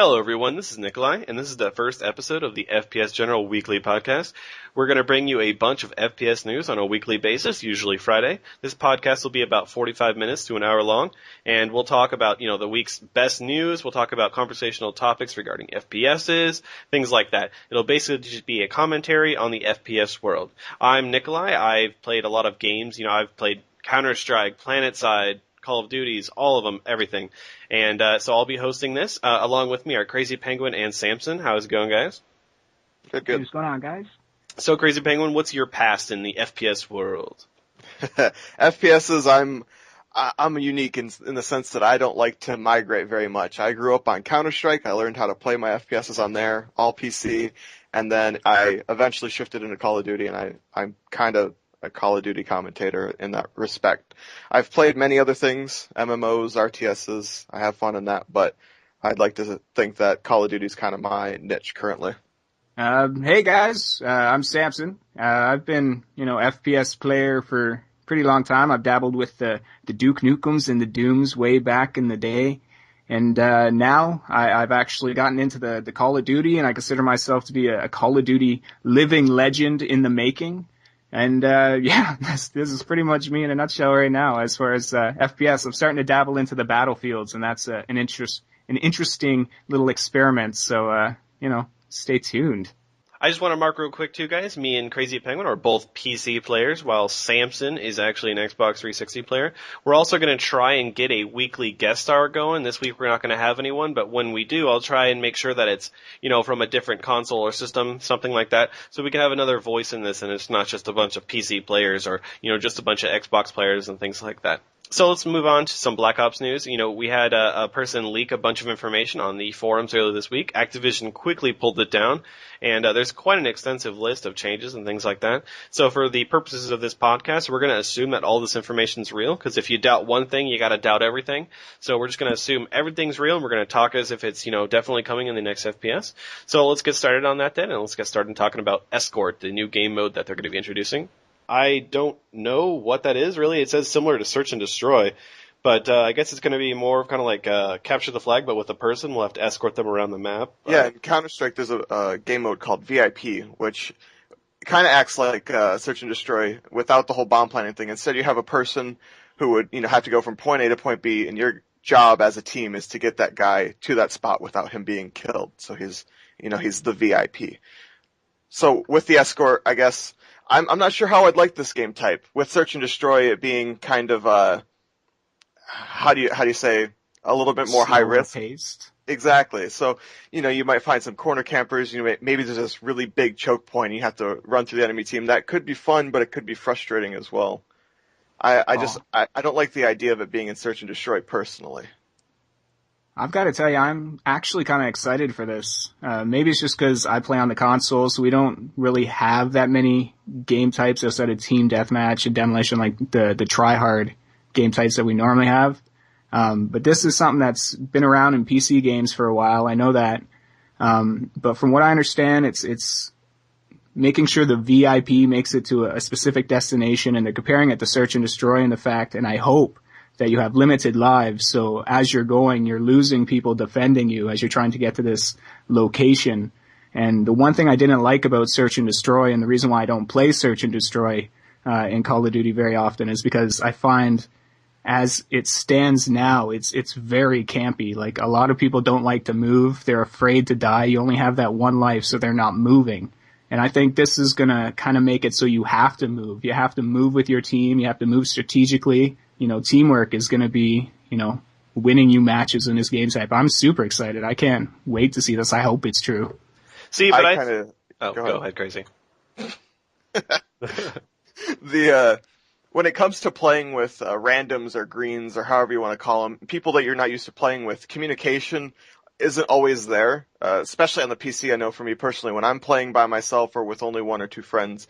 Hello everyone, this is Nikolai, and this is the first episode of the FPSGeneral weekly podcast. We're going to bring you a bunch of FPS news on a weekly basis, usually Friday. This podcast will be about 45 minutes to an hour long, and we'll talk about, the week's best news. We'll talk about conversational topics regarding FPSs, things like that. It'll basically just be a commentary on the FPS world. I'm Nikolai. I've played a lot of games. I've played Counter-Strike, PlanetSide, Call of Duties, all of them, everything. And so I'll be hosting this. Along with me are Crazy Penguin and Samson. How's it going, guys? Good. Hey, what's going on, guys? So, Crazy Penguin, what's your past in the FPS world? FPSs, I'm unique in the sense that I don't like to migrate very much. I grew up on Counter-Strike. I learned how to play my FPSs on there, all PC, and then I eventually shifted into Call of Duty, and I'm kind of a Call of Duty commentator in that respect. I've played many other things, MMOs, RTSs. I have fun in that, but I'd like to think that Call of Duty is kind of my niche currently. Hey guys, I'm Samson. I've been, FPS player for a pretty long time. I've dabbled with the Duke Nukems and the Dooms way back in the day. And now I've actually gotten into the Call of Duty, and I consider myself to be a Call of Duty living legend in the making. And this is pretty much me in a nutshell right now. As far as FPS, I'm starting to dabble into the battlefields, and that's an interesting little experiment. So stay tuned. I just want to mark real quick too, guys. Me and Crazy Penguin are both PC players, while Samson is actually an Xbox 360 player. We're also going to try and get a weekly guest star going. This week we're not going to have anyone, but when we do, I'll try and make sure that it's, from a different console or system, something like that, so we can have another voice in this, and it's not just a bunch of PC players or, just a bunch of Xbox players and things like that. So let's move on to some Black Ops news. We had a person leak a bunch of information on the forums earlier this week. Activision quickly pulled it down, and there's quite an extensive list of changes and things like that. So for the purposes of this podcast, we're going to assume that all this information is real, because if you doubt one thing, you got to doubt everything. So we're just going to assume everything's real, and we're going to talk as if it's, definitely coming in the next FPS. So let's get started on that then, and let's get started talking about Escort, the new game mode that they're going to be introducing. I don't know what that is, really. It says similar to Search and Destroy, but I guess it's going to be more kind of like Capture the Flag, but with a person. We'll have to escort them around the map. Yeah, in Counter-Strike, there's a game mode called VIP, which kind of acts like Search and Destroy without the whole bomb planting thing. Instead, you have a person who would have to go from point A to point B, and your job as a team is to get that guy to that spot without him being killed. So he's the VIP. So with the escort, I guess I'm not sure how I'd like this game type. With Search and Destroy, it being kind of how do you say, a little bit more high risk. Paced. Exactly. So you might find some corner campers. Maybe there's this really big choke point, and you have to run through the enemy team. That could be fun, but it could be frustrating as well. I don't like the idea of it being in Search and Destroy personally. I've got to tell you, I'm actually kind of excited for this. Maybe it's just because I play on the console, so we don't really have that many game types outside of Team Deathmatch and Demolition, like the try-hard game types that we normally have. But this is something that's been around in PC games for a while. I know that. But from what I understand, it's making sure the VIP makes it to a specific destination, and they're comparing it to Search and Destroy in the fact, and I hope that you have limited lives, so as you're going, you're losing people defending you as you're trying to get to this location. And the one thing I didn't like about Search and Destroy, and the reason why I don't play Search and Destroy in Call of Duty very often, is because I find, as it stands now, it's very campy. Like, a lot of people don't like to move. They're afraid to die. You only have that one life, so they're not moving. And I think this is going to kind of make it so you have to move. You have to move with your team. You have to move strategically. Teamwork is going to be, winning you matches in this game type. I'm super excited. I can't wait to see this. I hope it's true. See, but go ahead, Crazy. When it comes to playing with randoms or greens or however you want to call them, people that you're not used to playing with, communication isn't always there, especially on the PC. I know for me personally, when I'm playing by myself or with only one or two friends,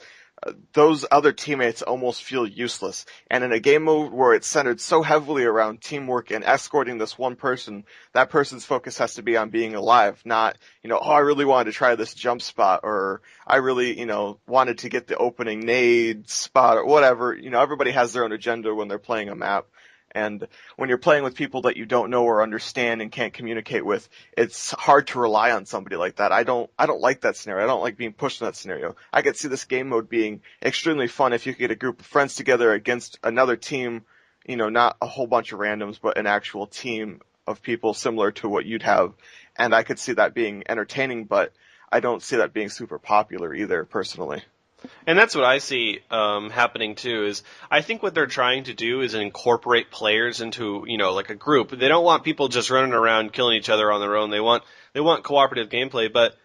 those other teammates almost feel useless. And in a game mode where it's centered so heavily around teamwork and escorting this one person, that person's focus has to be on being alive, not, I really wanted to try this jump spot, or I really, wanted to get the opening nade spot, or whatever. Everybody has their own agenda when they're playing a map. And when you're playing with people that you don't know or understand and can't communicate with, it's hard to rely on somebody like that. I don't like that scenario. I don't like being pushed in that scenario. I could see this game mode being extremely fun if you could get a group of friends together against another team, not a whole bunch of randoms, but an actual team of people similar to what you'd have. And I could see that being entertaining, but I don't see that being super popular either, personally. And that's what I see happening too. Is I think what they're trying to do is incorporate players into like a group. They don't want people just running around killing each other on their own. They want cooperative gameplay. But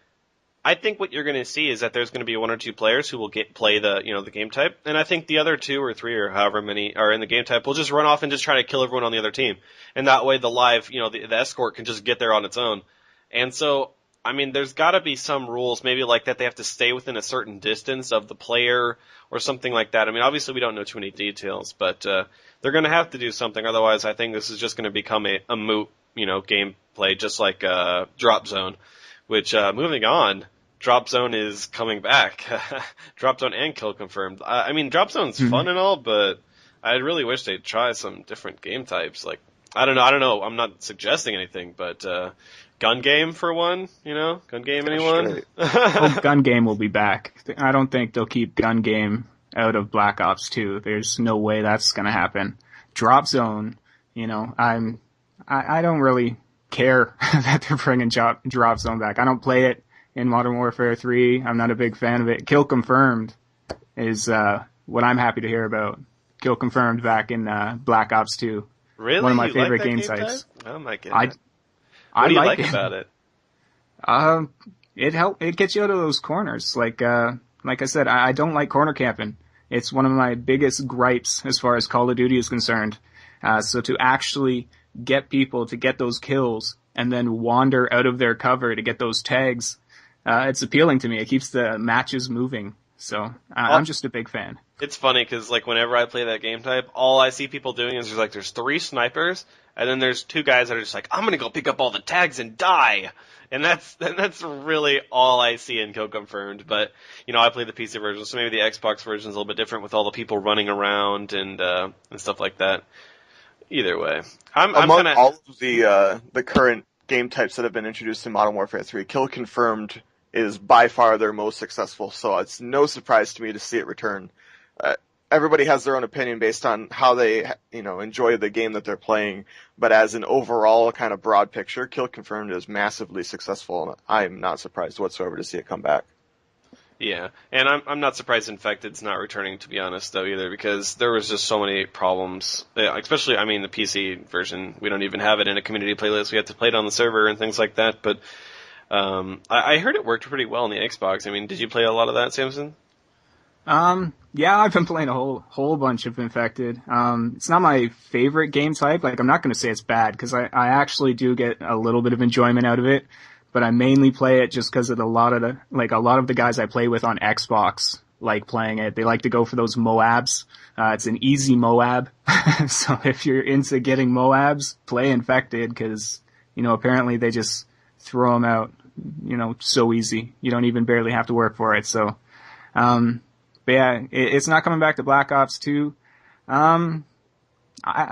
I think what you're going to see is that there's going to be one or two players who will play the the game type, and I think the other two or three or however many are in the game type will just run off and just try to kill everyone on the other team. And that way the live the escort can just get there on its own. And so, I mean, there's got to be some rules, maybe like that they have to stay within a certain distance of the player or something like that. I mean, obviously we don't know too many details, but they're going to have to do something. Otherwise, I think this is just going to become a moot, gameplay, just like Drop Zone. Which, moving on, Drop Zone is coming back. Drop Zone and Kill Confirmed. I mean, Drop Zone's fun and all, but I really wish they'd try some different game types. Like, I don't know. I'm not suggesting anything, but gun game for one, gun game anyone? Gun game will be back. I don't think they'll keep gun game out of Black Ops 2. There's no way that's gonna happen. Drop Zone, I don't really care that they're bringing Drop Zone back. I don't play it in Modern Warfare 3. I'm not a big fan of it. Kill Confirmed is what I'm happy to hear about. Kill Confirmed back in Black Ops 2. Really? One of my you favorite like that game type? types. Oh my goodness. What do you like about it? It gets you out of those corners. Like I said, I don't like corner camping. It's one of my biggest gripes as far as Call of Duty is concerned. So to actually get people to get those kills and then wander out of their cover to get those tags, it's appealing to me. It keeps the matches moving. So I'm just a big fan. It's funny because like whenever I play that game type, all I see people doing is there's 3 snipers and then there's 2 guys that are just like, I'm gonna go pick up all the tags and die. And that's really all I see in Kill Confirmed. But I play the PC version, so maybe the Xbox version is a little bit different with all the people running around and stuff like that. Either way, among all of the current game types that have been introduced in Modern Warfare 3, Kill Confirmed is by far their most successful. So it's no surprise to me to see it return. Everybody has their own opinion based on how they, enjoy the game that they're playing. But as an overall kind of broad picture, Kill Confirmed is massively successful, and I'm not surprised whatsoever to see it come back. Yeah, and I'm not surprised Infected's not returning, to be honest, though, either, because there was just so many problems. Especially, the PC version, we don't even have it in a community playlist. We have to play it on the server and things like that. But I heard it worked pretty well on the Xbox. Did you play a lot of that, Samson? Yeah, I've been playing a whole bunch of Infected. It's not my favorite game type. Like, I'm not going to say it's bad, because I actually do get a little bit of enjoyment out of it. But I mainly play it just because of a lot of the guys I play with on Xbox like playing it. They like to go for those Moabs. It's an easy Moab. So if you're into getting Moabs, play Infected, because, apparently they just throw them out, so easy. You don't even barely have to work for it. So, but yeah, it's not coming back to Black Ops 2. I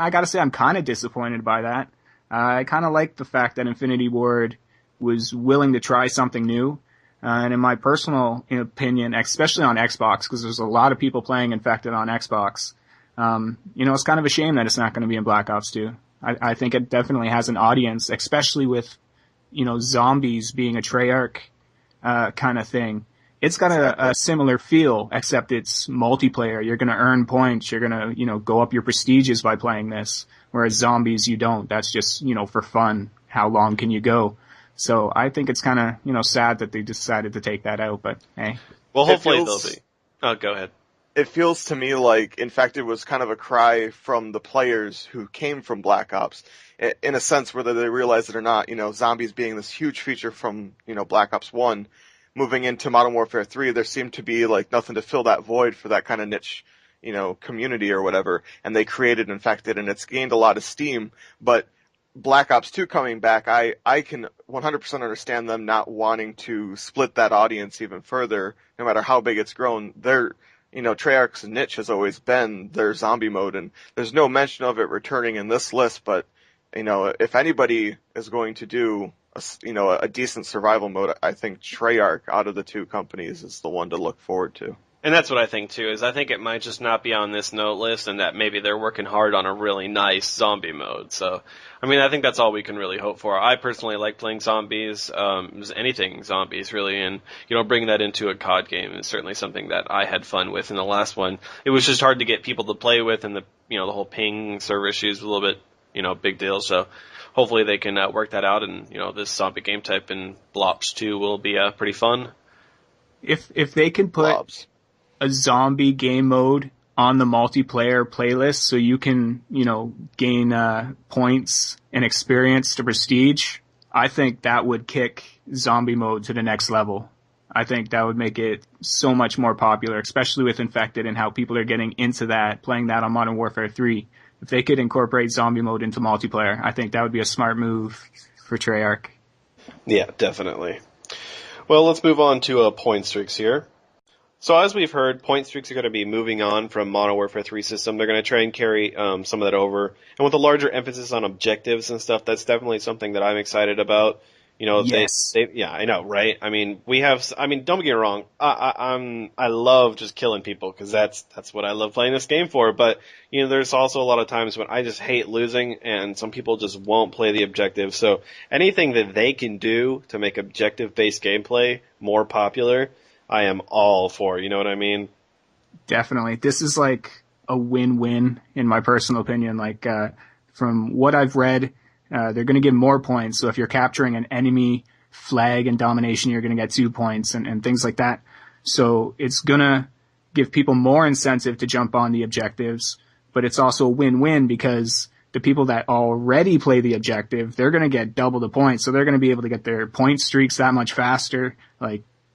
gotta say I'm kind of disappointed by that. I kind of like the fact that Infinity Ward was willing to try something new. And in my personal opinion, especially on Xbox, because there's a lot of people playing Infected on Xbox, it's kind of a shame that it's not going to be in Black Ops 2. I think it definitely has an audience, especially with, zombies being a Treyarch kind of thing. It's got a similar feel, except it's multiplayer. You're going to earn points. You're going to, go up your prestiges by playing this. Whereas zombies, you don't. That's just, for fun. How long can you go? So I think it's kind of, sad that they decided to take that out, but hey. Well, hopefully they'll be. Oh, go ahead. It feels to me like Infected was kind of a cry from the players who came from Black Ops. In a sense, whether they realize it or not, zombies being this huge feature from, Black Ops 1, moving into Modern Warfare 3, there seemed to be like nothing to fill that void for that kind of niche, community or whatever. And they created Infected, and it's gained a lot of steam, but Black Ops 2 coming back, I can 100% understand them not wanting to split that audience even further, no matter how big it's grown. Treyarch's niche has always been their zombie mode, and there's no mention of it returning in this list, but, if anybody is going to do a decent survival mode, I think Treyarch out of the two companies is the one to look forward to. And that's what I think too, is I think it might just not be on this note list and that maybe they're working hard on a really nice zombie mode. So, I think that's all we can really hope for. I personally like playing zombies, anything zombies really, and, bringing that into a COD game is certainly something that I had fun with in the last one. It was just hard to get people to play with, and the whole ping server issues was a little bit, big deal. So hopefully they can work that out, and, this zombie game type in Blops 2 will be pretty fun. If they can put Blobs. A zombie game mode on the multiplayer playlist so you can, gain points and experience to prestige, I think that would kick zombie mode to the next level. I think that would make it so much more popular, especially with Infected and how people are getting into that, playing that on Modern Warfare 3. If they could incorporate zombie mode into multiplayer, I think that would be a smart move for Treyarch. Yeah, definitely. Well, let's move on to point streaks here. So as we've heard, point streaks are going to be moving on from Modern Warfare 3 system. They're going to try and carry some of that over. And with a larger emphasis on objectives and stuff, that's definitely something that I'm excited about. Yes. Yeah, I know, right? Don't get me wrong. I love just killing people because that's what I love playing this game for. But, there's also a lot of times when I just hate losing and some people just won't play the objective. So anything that they can do to make objective-based gameplay more popular, I am all for, you know what I mean? Definitely. This is like a win-win in my personal opinion. From what I've read, they're going to give more points. So if you're capturing an enemy flag in domination, you're going to get 2 points and things like that. So it's going to give people more incentive to jump on the objectives, but it's also a win-win because the people that already play the objective, they're going to get double the points. So they're going to be able to get their point streaks that much faster.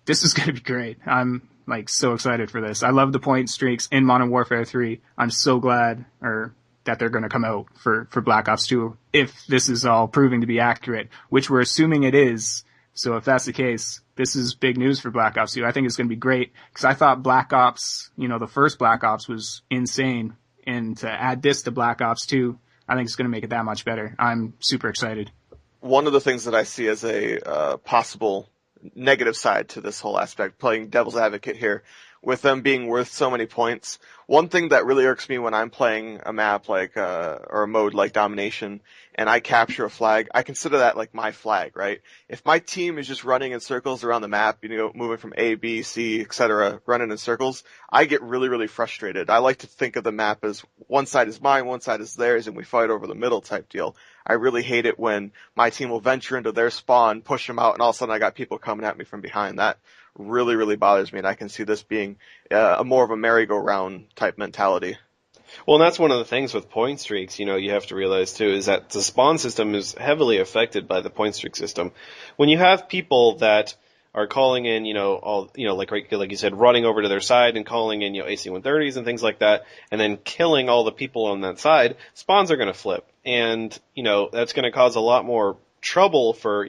This is going to be great. I'm so excited for this. I love the point streaks in Modern Warfare 3. I'm so glad that they're going to come out for Black Ops 2 if this is all proving to be accurate, which we're assuming it is. So if that's the case, this is big news for Black Ops 2. I think it's going to be great because I thought Black Ops, the first Black Ops was insane. And to add this to Black Ops 2, I think it's going to make it that much better. I'm super excited. One of the things that I see as a possible negative side to this whole aspect, playing devil's advocate here, with them being worth so many points. One thing that really irks me when I'm playing a map or a mode like Domination and I capture a flag, I consider that like my flag, right? If my team is just running in circles around the map, moving from A, B, C, etc., running in circles, I get really, really frustrated. I like to think of the map as one side is mine, one side is theirs, and we fight over the middle type deal. I really hate it when my team will venture into their spawn, push them out, and all of a sudden I got people coming at me from behind. That really, really bothers me, and I can see this being a more of a merry-go-round type mentality. Well, and that's one of the things with point streaks, you have to realize too, is that the spawn system is heavily affected by the point streak system. When you have people that are calling in, like you said, running over to their side and calling in, AC-130s and things like that, and then killing all the people on that side, spawns are going to flip. And, that's going to cause a lot more trouble for,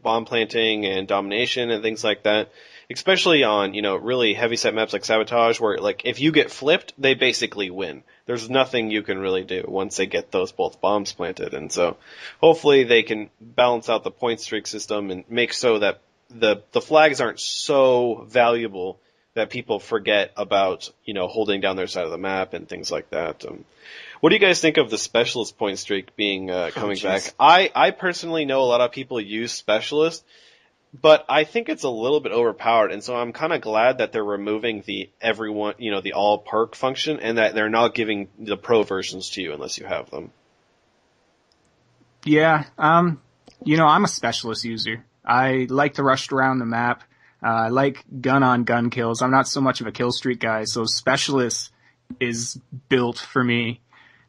bomb planting and domination and things like that. Especially on, really heavy-set maps like Sabotage, where, if you get flipped, they basically win. There's nothing you can really do once they get those both bombs planted. And so, hopefully they can balance out the point streak system and make so that the flags aren't so valuable that people forget about, holding down their side of the map and things like that. What do you guys think of the specialist point streak being coming back? I personally know a lot of people use specialist, but I think it's a little bit overpowered, and so I'm kind of glad that they're removing the all perk function, and that they're not giving the pro versions to you unless you have them. Yeah, I'm a specialist user. I like to rush around the map. I like gun-on-gun kills. I'm not so much of a kill streak guy, so specialist is built for me.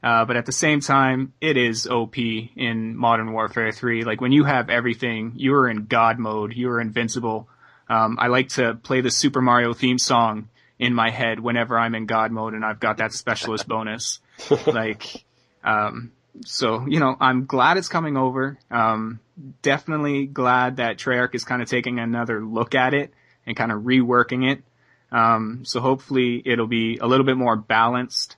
But at the same time, it is OP in Modern Warfare 3. When you have everything, you are in God mode, you are invincible. I like to play the Super Mario theme song in my head whenever I'm in God mode and I've got that specialist bonus. So, I'm glad it's coming over. Definitely glad that Treyarch is kind of taking another look at it and kind of reworking it. So hopefully it'll be a little bit more balanced.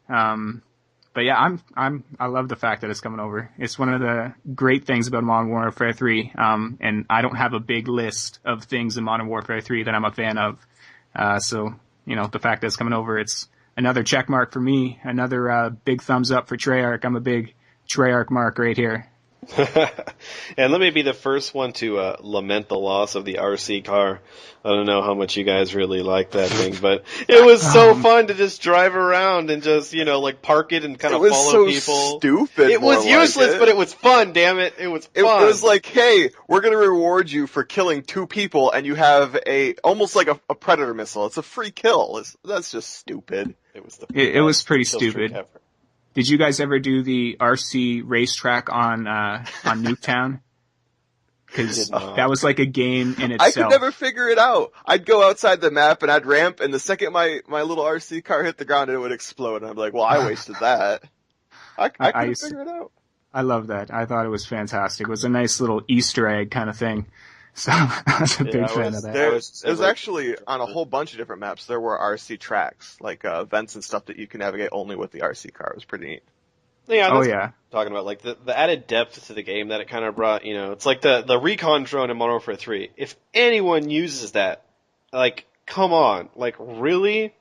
But yeah, I love the fact that it's coming over. It's one of the great things about Modern Warfare 3. And I don't have a big list of things in Modern Warfare 3 that I'm a fan of. So, the fact that it's coming over, it's another check mark for me. Another, big thumbs up for Treyarch. I'm a big Treyarch mark right here. And let me be the first one to lament the loss of the RC car. I don't know how much you guys really like that thing, but it was so fun to just drive around and just, park it and kind of follow people. It was so stupid. It was useless, but it was fun, damn it. It was fun. It was like, hey, we're going to reward you for killing 2 people, and you have almost like a Predator missile. It's a free kill. That's just stupid. It was pretty stupid. Did you guys ever do the RC racetrack on Nuketown? Because that was like a game in itself. I could never figure it out. I'd go outside the map and I'd ramp, and the second my little RC car hit the ground, it would explode. And I'm like, well, I wasted that. I couldn't figure it out. I love that. I thought it was fantastic. It was a nice little Easter egg kind of thing. So I was a big fan of that. It was actually on a whole bunch of different maps. There were RC tracks, like events and stuff that you can navigate only with the RC car. It was pretty neat. Yeah, that's talking about like the added depth to the game that it kind of brought. It's like the recon drone in Modern Warfare 3. If anyone uses that, like, come on, like, really?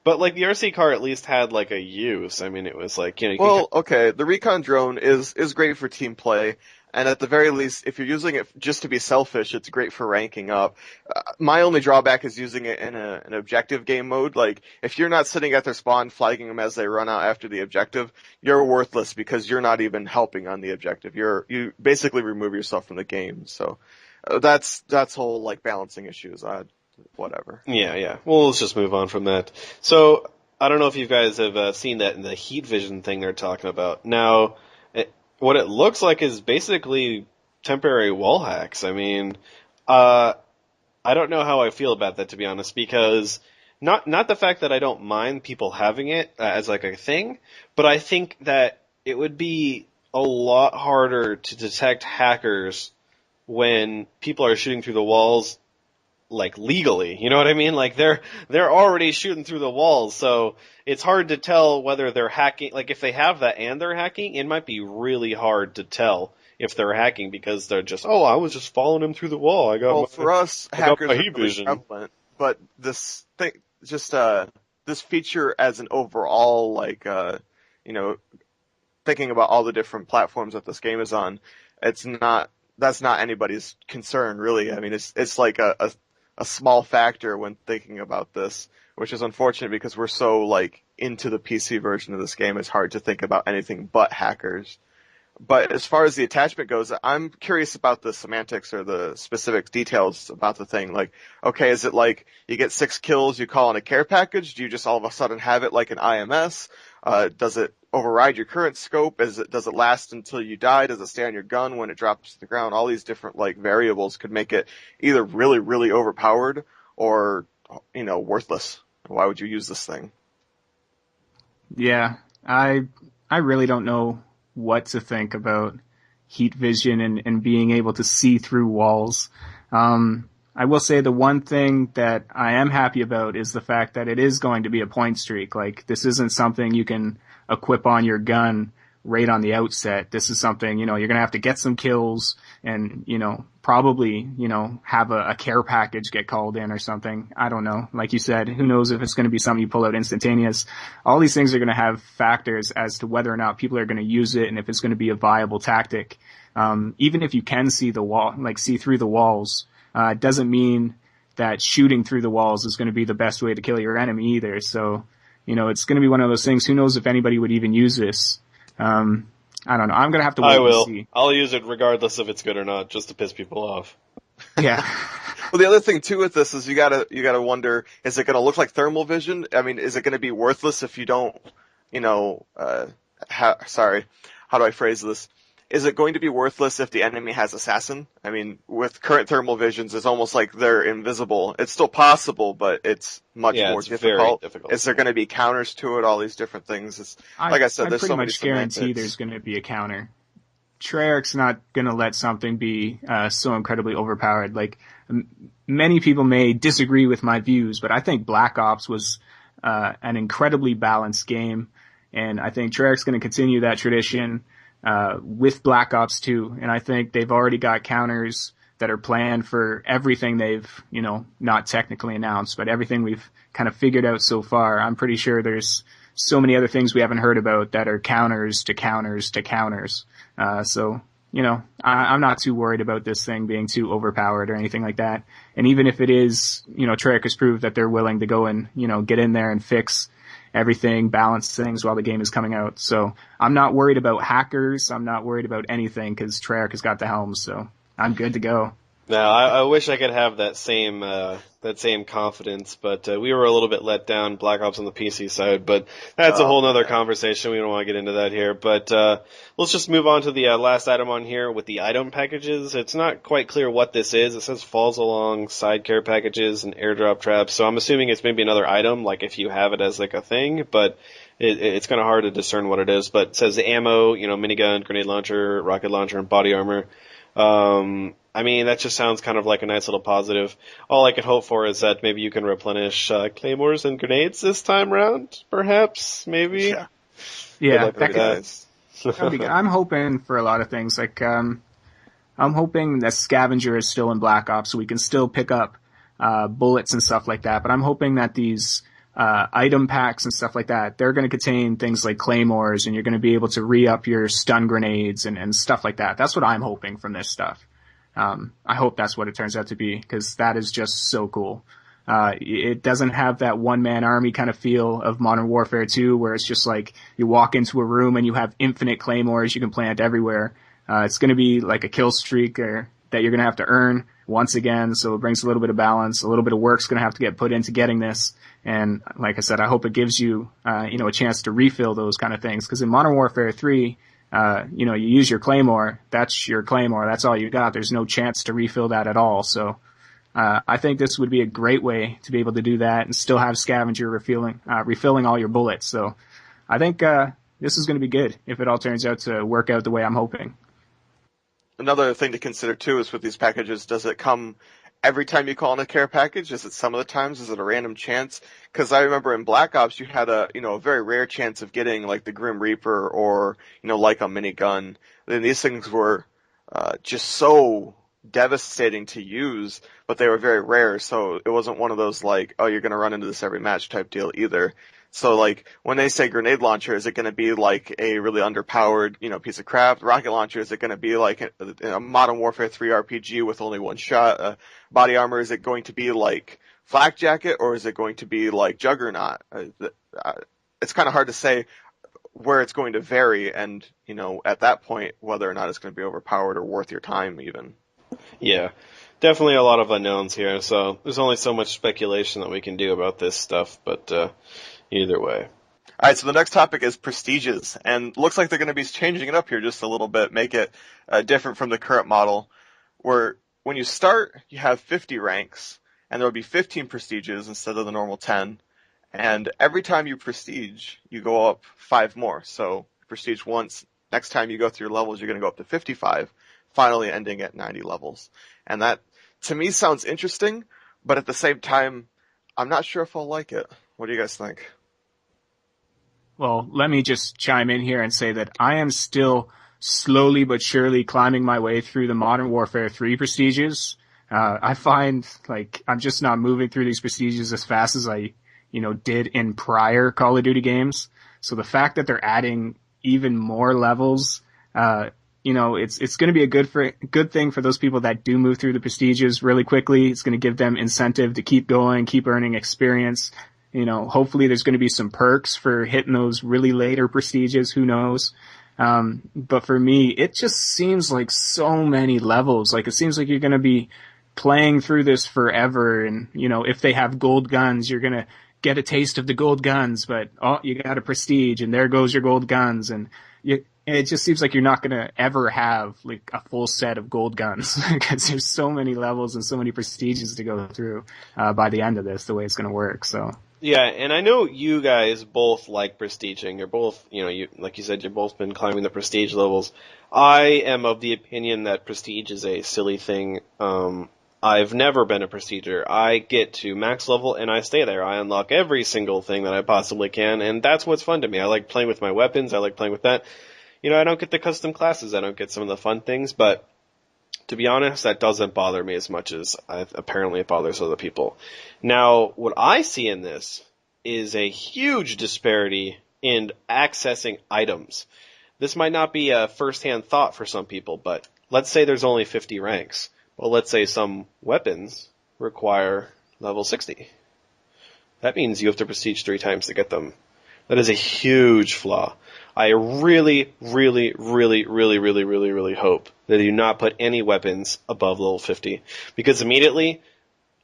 But like the RC car at least had like a use. I mean, it was like okay, the recon drone is great for team play. And at the very least, if you're using it just to be selfish, it's great for ranking up. My only drawback is using it in an objective game mode. Like, if you're not sitting at their spawn flagging them as they run out after the objective, you're worthless because you're not even helping on the objective. You basically remove yourself from the game. So that's whole like balancing issues. Whatever. Yeah. Well, let's just move on from that. So I don't know if you guys have seen that in the heat vision thing they're talking about now. What it looks like is basically temporary wall hacks. I mean, I don't know how I feel about that, to be honest, because not the fact that I don't mind people having it as like a thing, but I think that it would be a lot harder to detect hackers when people are shooting through the walls like legally, you know what I mean? Like they're already shooting through the walls, so it's hard to tell whether they're hacking. Like if they have that and they're hacking, it might be really hard to tell if they're hacking because they're just, I was just following him through the wall. For us, hackers are really prevalent, but this thing, just this feature as an overall, like thinking about all the different platforms that this game is on, that's not anybody's concern really. I mean, it's like a small factor when thinking about this, which is unfortunate because we're so like into the PC version of this game. It's hard to think about anything but hackers. But as far as the attachment goes, I'm curious about the semantics or the specific details about the thing. Like, okay, is it like you get 6 kills, you call in a care package? Do you just all of a sudden have it like an IMS? Does it override your current scope? Does it last until you die? Does it stay on your gun when it drops to the ground? All these different like variables could make it either really, really overpowered or, worthless. Why would you use this thing? Yeah, I really don't know what to think about heat vision and being able to see through walls. I will say the one thing that I am happy about is the fact that it is going to be a point streak. Like, this isn't something you can equip on your gun right on the outset. This is something, you're going to have to get some kills and, probably, have a care package get called in or something. I don't know. Like you said, who knows if it's going to be something you pull out instantaneous. All these things are going to have factors as to whether or not people are going to use it and if it's going to be a viable tactic. Even if you can see through the walls, it doesn't mean that shooting through the walls is going to be the best way to kill your enemy either. So, it's going to be one of those things. Who knows if anybody would even use this? I don't know. I'm going to have to wait and see. I'll use it regardless if it's good or not, just to piss people off. Yeah. Well, the other thing too with this is you gotta wonder, is it going to look like thermal vision? I mean, is it going to be worthless if you don't, how do I phrase this? Is it going to be worthless if the enemy has assassin? I mean, with current thermal visions, it's almost like they're invisible. It's still possible, but it's much more difficult. Very difficult. Is there going to be counters to it? All these different things. Like I said, there's so many semantics. I pretty much guarantee there's going to be a counter. Treyarch's not going to let something be so incredibly overpowered. Like, many people may disagree with my views, but I think Black Ops was an incredibly balanced game, and I think Treyarch's going to continue that tradition with Black Ops 2, and I think they've already got counters that are planned for everything they've, not technically announced, but everything we've kind of figured out so far. I'm pretty sure there's so many other things we haven't heard about that are counters to counters to counters. So I'm not too worried about this thing being too overpowered or anything like that. And even if it is, Treyarch has proved that they're willing to go and, get in there and fix everything, balance things while the game is coming out. So I'm not worried about hackers. I'm not worried about anything because Treyarch has got the helm. So I'm good to go. Now, I wish I could have that same confidence, but we were a little bit let down, Black Ops on the PC side, but that's a whole nother conversation. We don't want to get into that here, but let's just move on to the last item on here with the item packages. It's not quite clear what this is. It says falls along, side care packages, and airdrop traps, so I'm assuming it's maybe another item, like if you have it as like a thing, but it's kind of hard to discern what it is, but it says ammo, minigun, grenade launcher, rocket launcher, and body armor. I mean, that just sounds kind of like a nice little positive. All I could hope for is that maybe you can replenish claymores and grenades this time around, perhaps, maybe. Yeah, that could be nice. That'd be good. I'm hoping for a lot of things. Like, I'm hoping that Scavenger is still in Black Ops, so we can still pick up bullets and stuff like that. But I'm hoping that these item packs and stuff like that, they're going to contain things like claymores, and you're going to be able to re-up your stun grenades and stuff like that. That's what I'm hoping from this stuff. I hope that's what it turns out to be, because that is just so cool. It doesn't have that one-man army kind of feel of Modern Warfare 2, where it's just like you walk into a room and you have infinite claymores you can plant everywhere. It's going to be like a kill streak that you're going to have to earn once again, so it brings a little bit of balance. A little bit of work's going to have to get put into getting this. And like I said, I hope it gives you, a chance to refill those kind of things, because in Modern Warfare 3, you use your claymore, that's your claymore, that's all you got. There's no chance to refill that at all. So, I think this would be a great way to be able to do that and still have Scavenger refilling all your bullets. So I think, this is going to be good if it all turns out to work out the way I'm hoping. Another thing to consider too is with these packages, does it come every time you call in a care package? Is it some of the times? Is it a random chance? Because I remember in Black Ops you had a very rare chance of getting like the Grim Reaper or like a minigun. And these things were just so devastating to use, but they were very rare. So it wasn't one of those like, oh, you're going to run into this every match type deal either. So like when they say grenade launcher, is it going to be like a really underpowered, piece of crap? Rocket launcher, is it going to be like a Modern Warfare 3 RPG with only one shot? Body armor, is it going to be like Flak Jacket, or is it going to be like Juggernaut? It's kind of hard to say where it's going to vary, and at that point whether or not it's going to be overpowered or worth your time even. Yeah. Definitely a lot of unknowns here, so there's only so much speculation that we can do about this stuff, but either way. Alright, so the next topic is prestiges, and looks like they're going to be changing it up here just a little bit, make it different from the current model, where when you start, you have 50 ranks, and there will be 15 prestiges instead of the normal 10, and every time you prestige, you go up 5 more. So, prestige once, next time you go through your levels, you're going to go up to 55, finally ending at 90 levels. And that, to me, sounds interesting, but at the same time, I'm not sure if I'll like it. What do you guys think? Well, let me just chime in here and say that I am still slowly but surely climbing my way through the Modern Warfare 3 prestiges. I find, like, I'm just not moving through these prestiges as fast as I, did in prior Call of Duty games. So the fact that they're adding even more levels, it's going to be a good thing for those people that do move through the prestiges really quickly. It's going to give them incentive to keep going, keep earning experience. Hopefully there's going to be some perks for hitting those really later prestiges. Who knows? But for me, it just seems like so many levels. Like, it seems like you're going to be playing through this forever. And, if they have gold guns, you're going to get a taste of the gold guns, but you got a prestige and there goes your gold guns. And it just seems like you're not going to ever have like a full set of gold guns because there's so many levels and so many prestiges to go through, by the end of this, the way it's going to work. So. Yeah, and I know you guys both like prestiging. You're both, like you said, you've both been climbing the prestige levels. I am of the opinion that prestige is a silly thing. I've never been a prestiger. I get to max level and I stay there. I unlock every single thing that I possibly can, and that's what's fun to me. I like playing with my weapons. I like playing with that. I don't get the custom classes. I don't get some of the fun things, but to be honest, that doesn't bother me as much as apparently it bothers other people. Now, what I see in this is a huge disparity in accessing items. This might not be a first-hand thought for some people, but let's say there's only 50 ranks. Well, let's say some weapons require level 60. That means you have to prestige 3 times to get them. That is a huge flaw. I really, really, really, really, really, really, really hope that they do not put any weapons above level 50. Because immediately,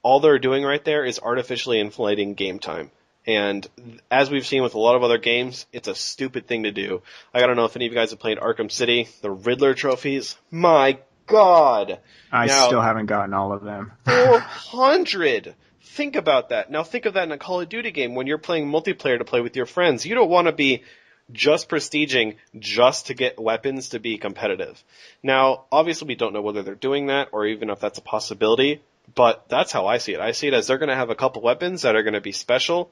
all they're doing right there is artificially inflating game time. And as we've seen with a lot of other games, it's a stupid thing to do. I don't know if any of you guys have played Arkham City, the Riddler trophies. My God! I still haven't gotten all of them. 400! Think about that. Now think of that in a Call of Duty game when you're playing multiplayer to play with your friends. You don't want to be just prestiging just to get weapons to be competitive. Now, obviously we don't know whether they're doing that or even if that's a possibility, but that's how I see it. I see it as they're going to have a couple weapons that are going to be special,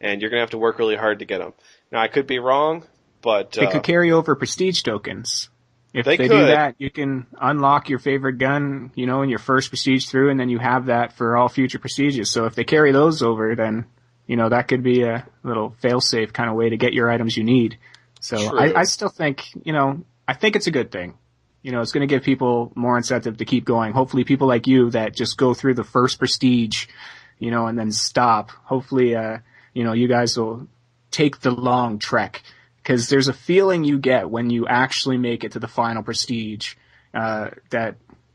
and you're going to have to work really hard to get them. Now, I could be wrong, but they could carry over prestige tokens. If they could do that, you can unlock your favorite gun, in your first prestige through, and then you have that for all future prestiges. So if they carry those over, then, that could be a little fail-safe kind of way to get your items you need. So I still think, I think it's a good thing. It's going to give people more incentive to keep going. Hopefully people like you that just go through the first prestige, and then stop. Hopefully, you guys will take the long trek. Because there's a feeling you get when you actually make it to the final prestige that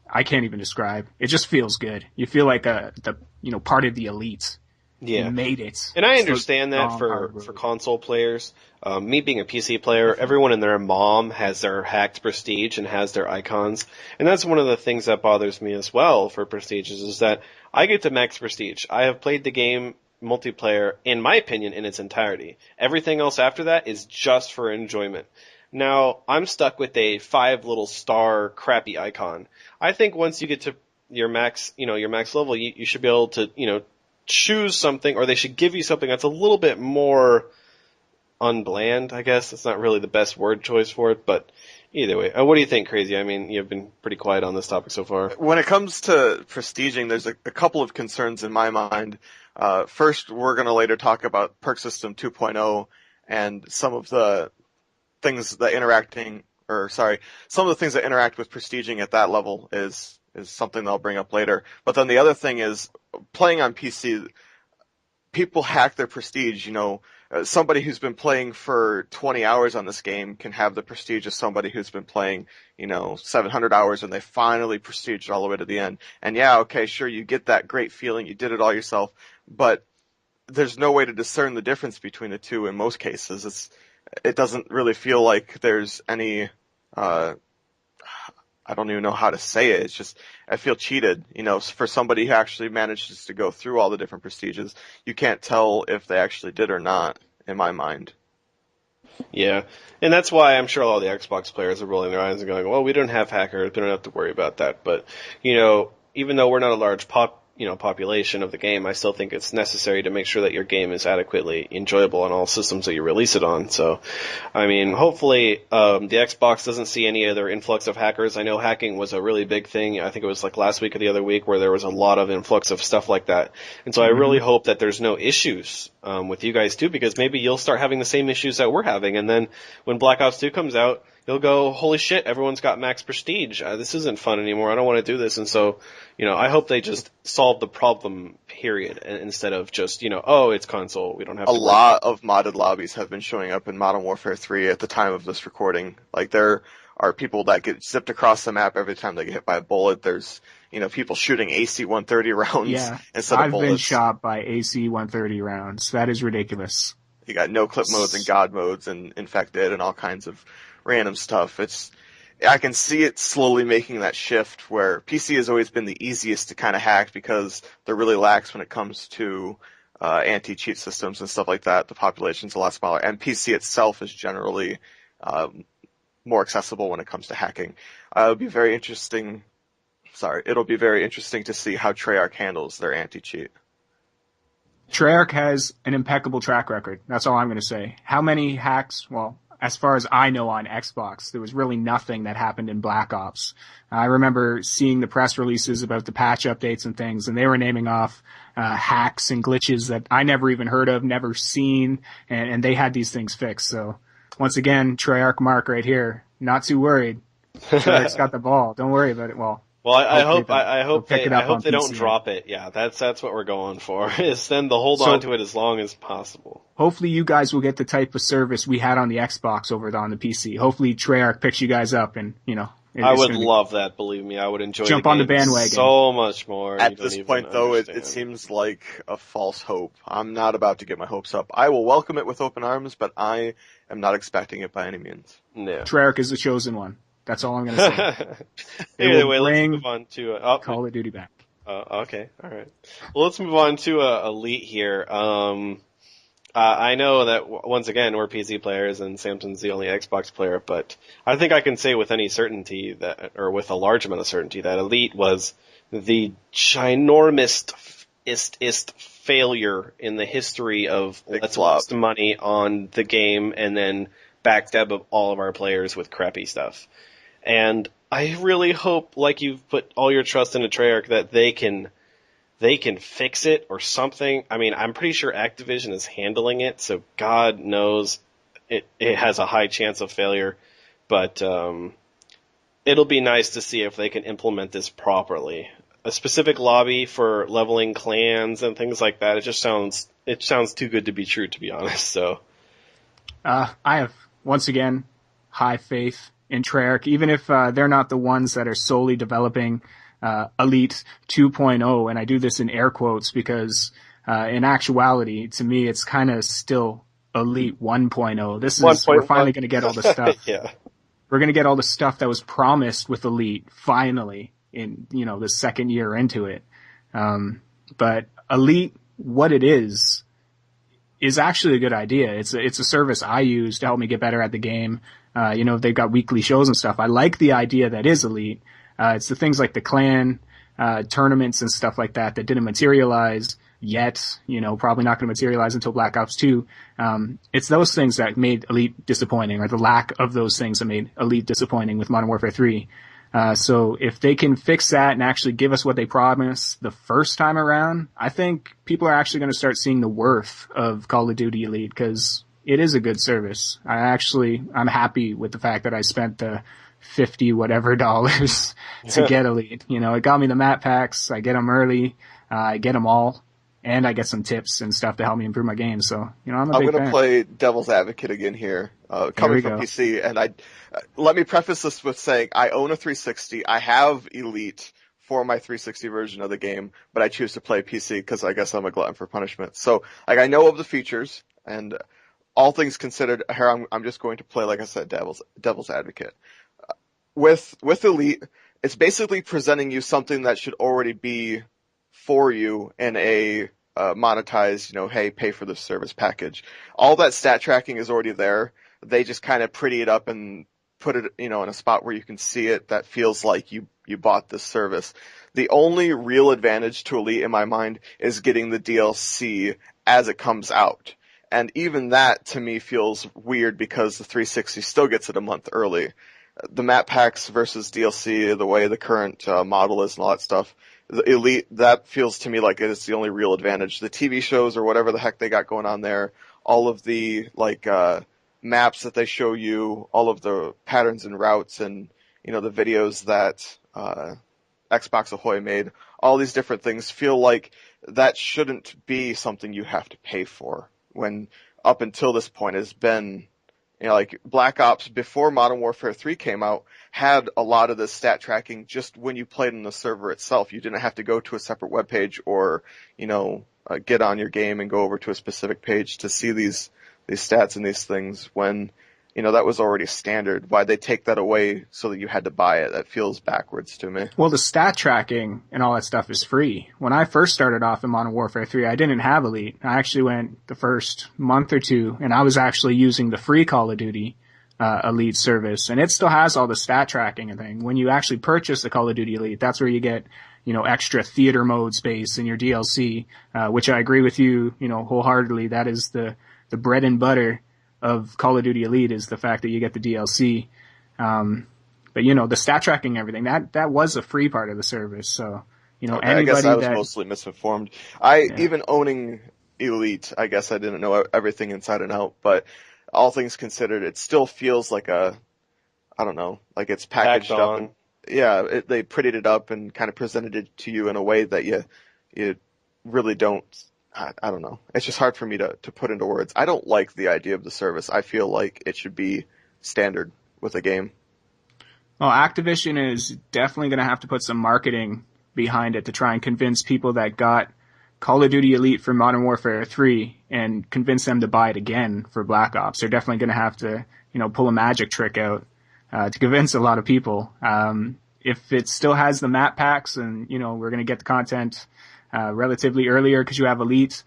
I can't even describe. It just feels good. You feel like part of the elite. Yeah. You made it. And I understand that for console players. Me being a PC player, everyone and their mom has their hacked prestige and has their icons. And that's one of the things that bothers me as well for prestiges is that I get to max prestige. I have played the game multiplayer, in my opinion, in its entirety. Everything else after that is just for enjoyment. Now, I'm stuck with a 5 little star crappy icon. I think once you get to your max level, you should be able to, choose something, or they should give you something that's a little bit more unbland, I guess. That's not really the best word choice for it, but either way. What do you think, Crazy? I mean, you've been pretty quiet on this topic so far. When it comes to prestiging, there's a couple of concerns in my mind. First, we're going to later talk about Perk System 2.0 and some of the things that some of the things that interact with prestiging at that level is something that I'll bring up later. But then the other thing is, playing on PC, people hack their prestige, somebody who's been playing for 20 hours on this game can have the prestige of somebody who's been playing, 700 hours and they finally prestiged all the way to the end. And yeah, okay, sure, you get that great feeling, you did it all yourself, but there's no way to discern the difference between the two in most cases. It doesn't really feel like there's any, I don't even know how to say it. It's just, I feel cheated, for somebody who actually manages to go through all the different prestiges. You can't tell if they actually did or not, in my mind. Yeah, and that's why I'm sure all the Xbox players are rolling their eyes and going, well, we don't have hackers, we don't have to worry about that. But, even though we're not a large population of the game, I still think it's necessary to make sure that your game is adequately enjoyable on all systems that you release it on. So, I mean, hopefully, the Xbox doesn't see any other influx of hackers. I know hacking was a really big thing. I think it was like last week or the other week where there was a lot of influx of stuff like that. And so I really hope that there's no issues, with you guys too, because maybe you'll start having the same issues that we're having. And then when Black Ops 2 comes out, you'll go, holy shit, everyone's got max prestige. This isn't fun anymore. I don't want to do this. And so, I hope they just solve the problem, period, instead of just, oh, it's console. We don't have to. A lot of modded lobbies have been showing up in Modern Warfare 3 at the time of this recording. Like, there are people that get zipped across the map every time they get hit by a bullet. There's, people shooting AC-130 rounds instead of bullets. I've been shot by AC-130 rounds. That is ridiculous. You got no-clip modes and God modes and infected and all kinds of random stuff. I can see it slowly making that shift where PC has always been the easiest to kind of hack because they're really lax when it comes to anti-cheat systems and stuff like that. The population's a lot smaller, and PC itself is generally more accessible when it comes to hacking. It would be very interesting It'll be very interesting to see how Treyarch handles their anti-cheat. Treyarch has an impeccable track record. That's all I'm going to say. How many hacks? Well, as far as I know on Xbox, there was really nothing that happened in Black Ops. I remember seeing the press releases about the patch updates and things, and they were naming off hacks and glitches that I never even heard of, never seen, and they had these things fixed. So once again, Treyarch Mark right here, not too worried. Treyarch's got the ball. Don't worry about it. Well, I hope they PC. don't drop it. Yeah, that's what we're going for. Is then to hold on to it as long as possible. Hopefully you guys will get the type of service we had on the Xbox over on the PC. Hopefully Treyarch picks you guys up and, I would love that, believe me. I would enjoy jump the on the bandwagon so much more. At this point, though, it seems like a false hope. I'm not about to get my hopes up. I will welcome it with open arms, but I am not expecting it by any means. No. Treyarch is the chosen one. That's all I'm going to say. Anyway, let's move on to Call of Duty back. Okay, all right. Well, let's move on to Elite here. I know that once again we're PC players and Samson's the only Xbox player, but I think I can say with any certainty that, or with a large amount of certainty, that Elite was the ginormous failure in the history of let's waste money on the game and then backstab of all of our players with crappy stuff. And I really hope, like you've put all your trust into Treyarch, that they can fix it or something. I mean, I'm pretty sure Activision is handling it, so God knows it has a high chance of failure. But it'll be nice to see if they can implement this properly. A specific lobby for leveling clans and things like that. It sounds too good to be true, to be honest. So, I have once again high faith in Treyarch, even if they're not the ones that are solely developing Elite 2.0, and I do this in air quotes because in actuality, to me, it's kind of still Elite 1.0. This is we're finally going to get all the stuff. Yeah. We're going to get all the stuff that was promised with Elite finally in the second year into it. But Elite, what it is actually a good idea. It's a service I use to help me get better at the game. They've got weekly shows and stuff. I like the idea that is Elite. It's the things like the clan tournaments and stuff like that didn't materialize yet. Probably not going to materialize until Black Ops 2. It's those things that made Elite disappointing, or the lack of those things that made Elite disappointing with Modern Warfare 3. So if they can fix that and actually give us what they promised the first time around, I think people are actually going to start seeing the worth of Call of Duty Elite, because it is a good service. I'm happy with the fact that I spent the $50 whatever to get Elite. It got me the map packs. I get them early. I get them all. And I get some tips and stuff to help me improve my game. So, I'm going to play devil's advocate again here, coming from PC. And let me preface this with saying I own a 360. I have Elite for my 360 version of the game, but I choose to play PC because I guess I'm a glutton for punishment. So, I know of the features, and all things considered, here I'm just going to play, like I said, devil's advocate. With Elite, it's basically presenting you something that should already be for you in a monetized, hey, pay for this service package. All that stat tracking is already there. They just kind of pretty it up and put it, in a spot where you can see it that feels like you bought this service. The only real advantage to Elite in my mind is getting the DLC as it comes out. And even that to me feels weird because the 360 still gets it a month early. The map packs versus DLC, the way the current model is and all that stuff, the Elite, that feels to me like it is the only real advantage. The TV shows or whatever the heck they got going on there, all of the maps that they show you, all of the patterns and routes and, the videos that Xbox Ahoy made, all these different things feel like that shouldn't be something you have to pay for, when up until this point has been, like Black Ops before Modern Warfare 3 came out had a lot of this stat tracking just when you played on the server itself. You didn't have to go to a separate web page or, get on your game and go over to a specific page to see these stats and these things when, that was already standard. Why'd they take that away so that you had to buy it? That feels backwards to me. Well, the stat tracking and all that stuff is free. When I first started off in Modern Warfare 3, I didn't have Elite. I actually went the first month or two, and I was actually using the free Call of Duty Elite service, and it still has all the stat tracking and thing. When you actually purchase the Call of Duty Elite, that's where you get, extra theater mode space in your DLC, which I agree with you, wholeheartedly. That is the bread and butter of Call of Duty Elite, is the fact that you get the DLC. But the stat tracking, everything, that was a free part of the service. So, Okay, anybody I guess I was that, mostly misinformed. Yeah. Even owning Elite, I guess I didn't know everything inside and out, but all things considered, it still feels like I don't know, like it's packaged Packed up on. and they prettied it up and kind of presented it to you in a way that you really don't. I don't know. It's just hard for me to put into words. I don't like the idea of the service. I feel like it should be standard with a game. well, Activision is definitely going to have to put some marketing behind it to try and convince people that got Call of Duty Elite for Modern Warfare 3 and convince them to buy it again for Black Ops. They're definitely going to have to, pull a magic trick out to convince a lot of people. If it still has the map packs and, we're going to get the content relatively earlier because you have Elite,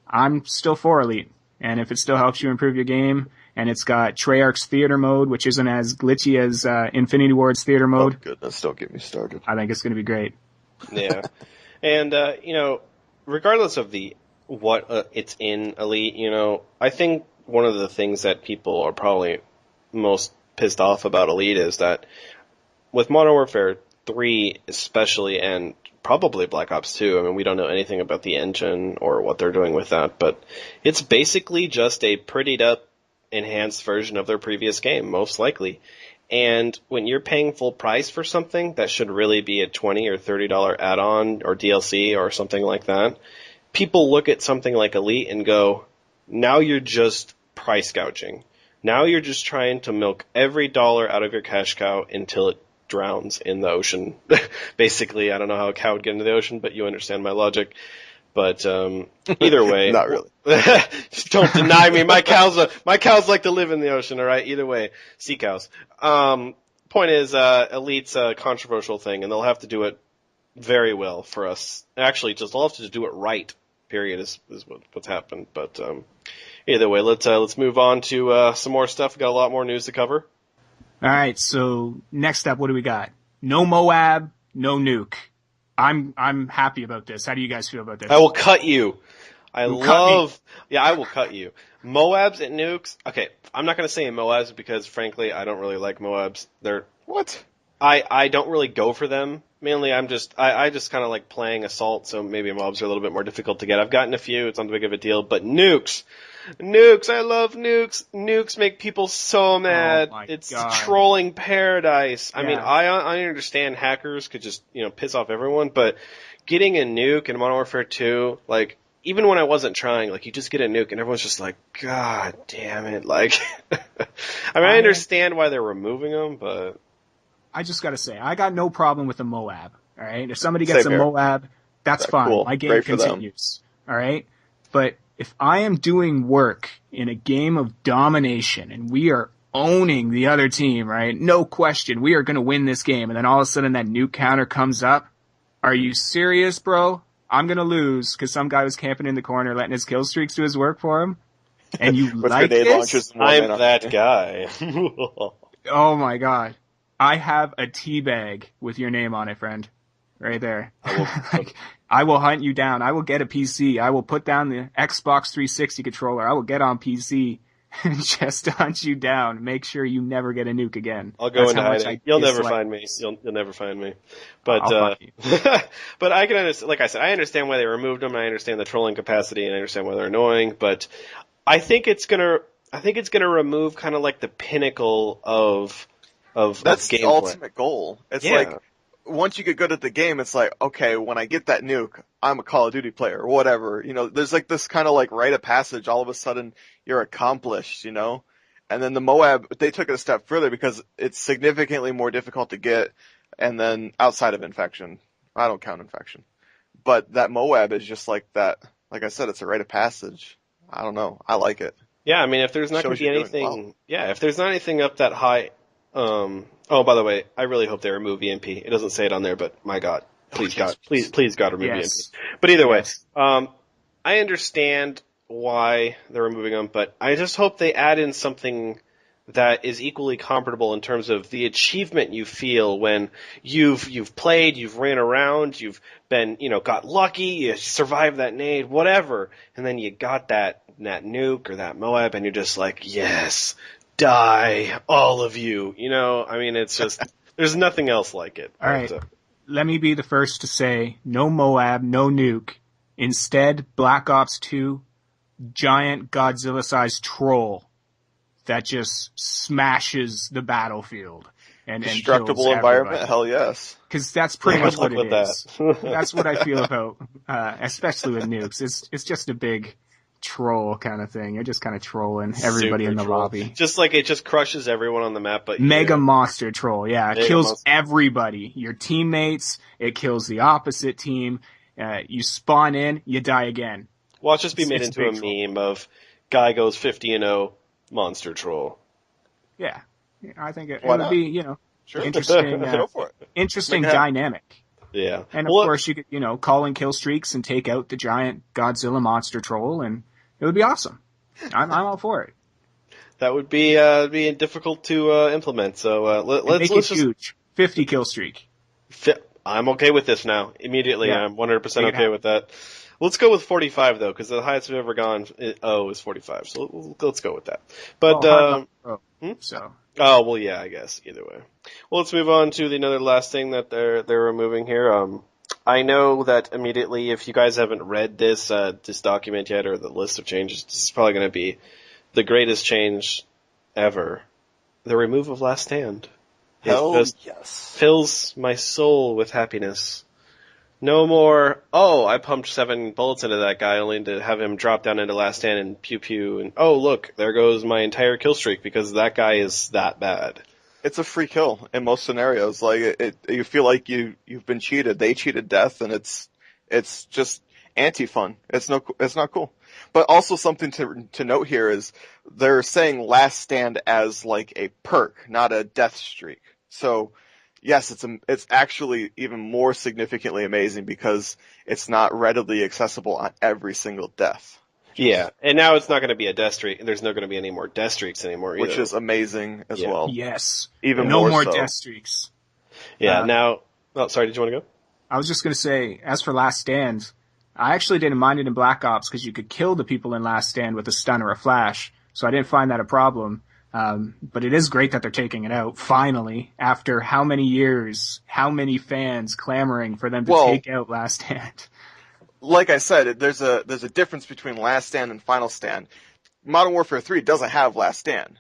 I'm still for Elite. And if it still helps you improve your game, and it's got Treyarch's theater mode, which isn't as glitchy as Infinity Ward's theater mode, Oh goodness, don't get me started. I think it's going to be great. Yeah. And, regardless of what it's in Elite, I think one of the things that people are probably most pissed off about Elite is that with Modern Warfare 3 especially, and probably Black Ops 2, I mean, we don't know anything about the engine or what they're doing with that, but it's basically just a prettied up, enhanced version of their previous game, most likely. And when you're paying full price for something that should really be a $20 or $30 add-on or DLC or something like that, people look at something like Elite and go, now you're just price gouging. Now you're just trying to milk every dollar out of your cash cow until it drowns in the ocean. Basically, I don't know how a cow would get into the ocean, but you understand my logic. But either way, Not really. Just don't deny me. My cows like to live in the ocean. All right. Either way, sea cows. Point is, Elite's a controversial thing, and they'll have to do it very well for us. Actually, they'll have to do it right. Period is what's happened. But either way, let's move on to some more stuff. We got a lot more news to cover. All right, so next up, what do we got? No Moab, no nuke. I'm happy about this. How do you guys feel about this? I will cut you. I You'll cut me. I will cut you. Moabs and nukes. Okay, I'm not going to say Moabs because, frankly, I don't really like Moabs. What? I don't really go for them. Mainly, I just kind of like playing Assault, so maybe Moabs are a little bit more difficult to get. I've gotten a few. It's not big of a deal. But nukes. I love nukes. Nukes make people so mad. Oh my It's God. trolling paradise. I mean, Yeah. I understand hackers could just, piss off everyone, but getting a nuke in Modern Warfare 2, like, even when I wasn't trying, like, you just get a nuke and everyone's just like, God damn it. Like, I mean, I understand why they're removing them, but. I just gotta say, I got no problem with a Moab. All right, if somebody gets Same a here. Moab, that's Yeah, fine. cool. My game Great for them. continues. All right, but if I am doing work in a game of domination and we are owning the other team, right? No question, we are gonna win this game. And then all of a sudden that nuke counter comes up. Are you serious, bro? I'm gonna lose because some guy was camping in the corner, letting his kill streaks do his work for him. And you With like grenade this? launchers and one I'm man that army. guy. Oh my God. I have a tea bag with your name on it, friend. Right there. I will hunt you down. I will get a PC. I will put down the Xbox 360 controller. I will get on PC and just hunt you down. Make sure you never get a nuke again. I'll go That's into how much hiding. I You'll never dislike find me. this. You'll never find me. But I'll find you. but I can understand. Like I said, I understand why they removed them. I understand the trolling capacity, and I understand why they're annoying. But I think it's gonna remove kind of like the pinnacle of That's the gameplay. ultimate goal. It's Yeah. like, once you get good at the game, it's like, okay, when I get that nuke, I'm a Call of Duty player, or whatever. There's like this kind of like rite of passage. All of a sudden, you're accomplished, And then the Moab, they took it a step further because it's significantly more difficult to get. And then outside of Infection, I don't count Infection. But that Moab is just like that. Like I said, it's a rite of passage. I don't know. I like it. Yeah, I mean, if there's not going Shows to be you're doing anything, if there's not anything up that high. Oh, by the way, I really hope they remove EMP. It doesn't say it on there, but my God, please God, please God, remove Yes. EMP. But either way, Yes. I understand why they're removing them, but I just hope they add in something that is equally comparable in terms of the achievement you feel when you've played, you've ran around, you've been, got lucky, you survived that nade, whatever, and then you got that nuke or that Moab, and you're just like, yes, die, all of you. It's just, there's nothing else like it. All right. Let me be the first to say, no Moab, no nuke. Instead, Black Ops 2, giant Godzilla-sized troll that just smashes the battlefield and destructible environment. Hell yes, because that's pretty much what it is. That's what I feel about, especially with nukes. It's just a big troll kind of thing. You're just kind of trolling everybody Super in the troll. lobby. Just like it just crushes everyone on the map. But Mega monster troll. Yeah, it kills everybody. Your teammates. It kills the opposite team. You spawn in, you die again. Watch this be made into a meme of guy goes 50-0. Monster troll. Yeah, I think it would be, sure. interesting dynamic. Yeah. And of course you could, call in kill streaks and take out the giant Godzilla monster troll, and it would be awesome. I'm all for it. That would be difficult to implement. So let's just huge. 50 kill streak. I'm okay with this now. Immediately, yeah. I'm 100% okay with that. Let's go with 45 though, because the highest we've ever gone is 45. So let's go with that. But well, yeah, I guess either way. Well, let's move on to another last thing that they're removing here. I know that immediately, if you guys haven't read this document yet or the list of changes, this is probably going to be the greatest change ever: the removal of Last Stand. Hell yes! Fills my soul with happiness. No more, I pumped 7 bullets into that guy only to have him drop down into Last Stand and pew-pew, and look, there goes my entire kill streak because that guy is that bad. It's a free kill in most scenarios. Like, you feel like you've been cheated. They cheated death, and it's just anti-fun. It's not cool. But also something to note here is they're saying Last Stand as like a perk, not a death streak. So, yes, it's actually even more significantly amazing because it's not readily accessible on every single death. Yeah, and now it's not going to be a death streak. There's not going to be any more death streaks anymore either. Which is amazing as well. Yes. Even no more so. death streaks. Yeah, now... Oh, sorry, did you want to go? I was just going to say, as for Last Stand, I actually didn't mind it in Black Ops because you could kill the people in Last Stand with a stun or a flash, so I didn't find that a problem. But it is great that they're taking it out, finally, after how many years, how many fans clamoring for them to take out Last Stand. Like I said, there's a difference between Last Stand and Final Stand. Modern Warfare 3 doesn't have Last Stand,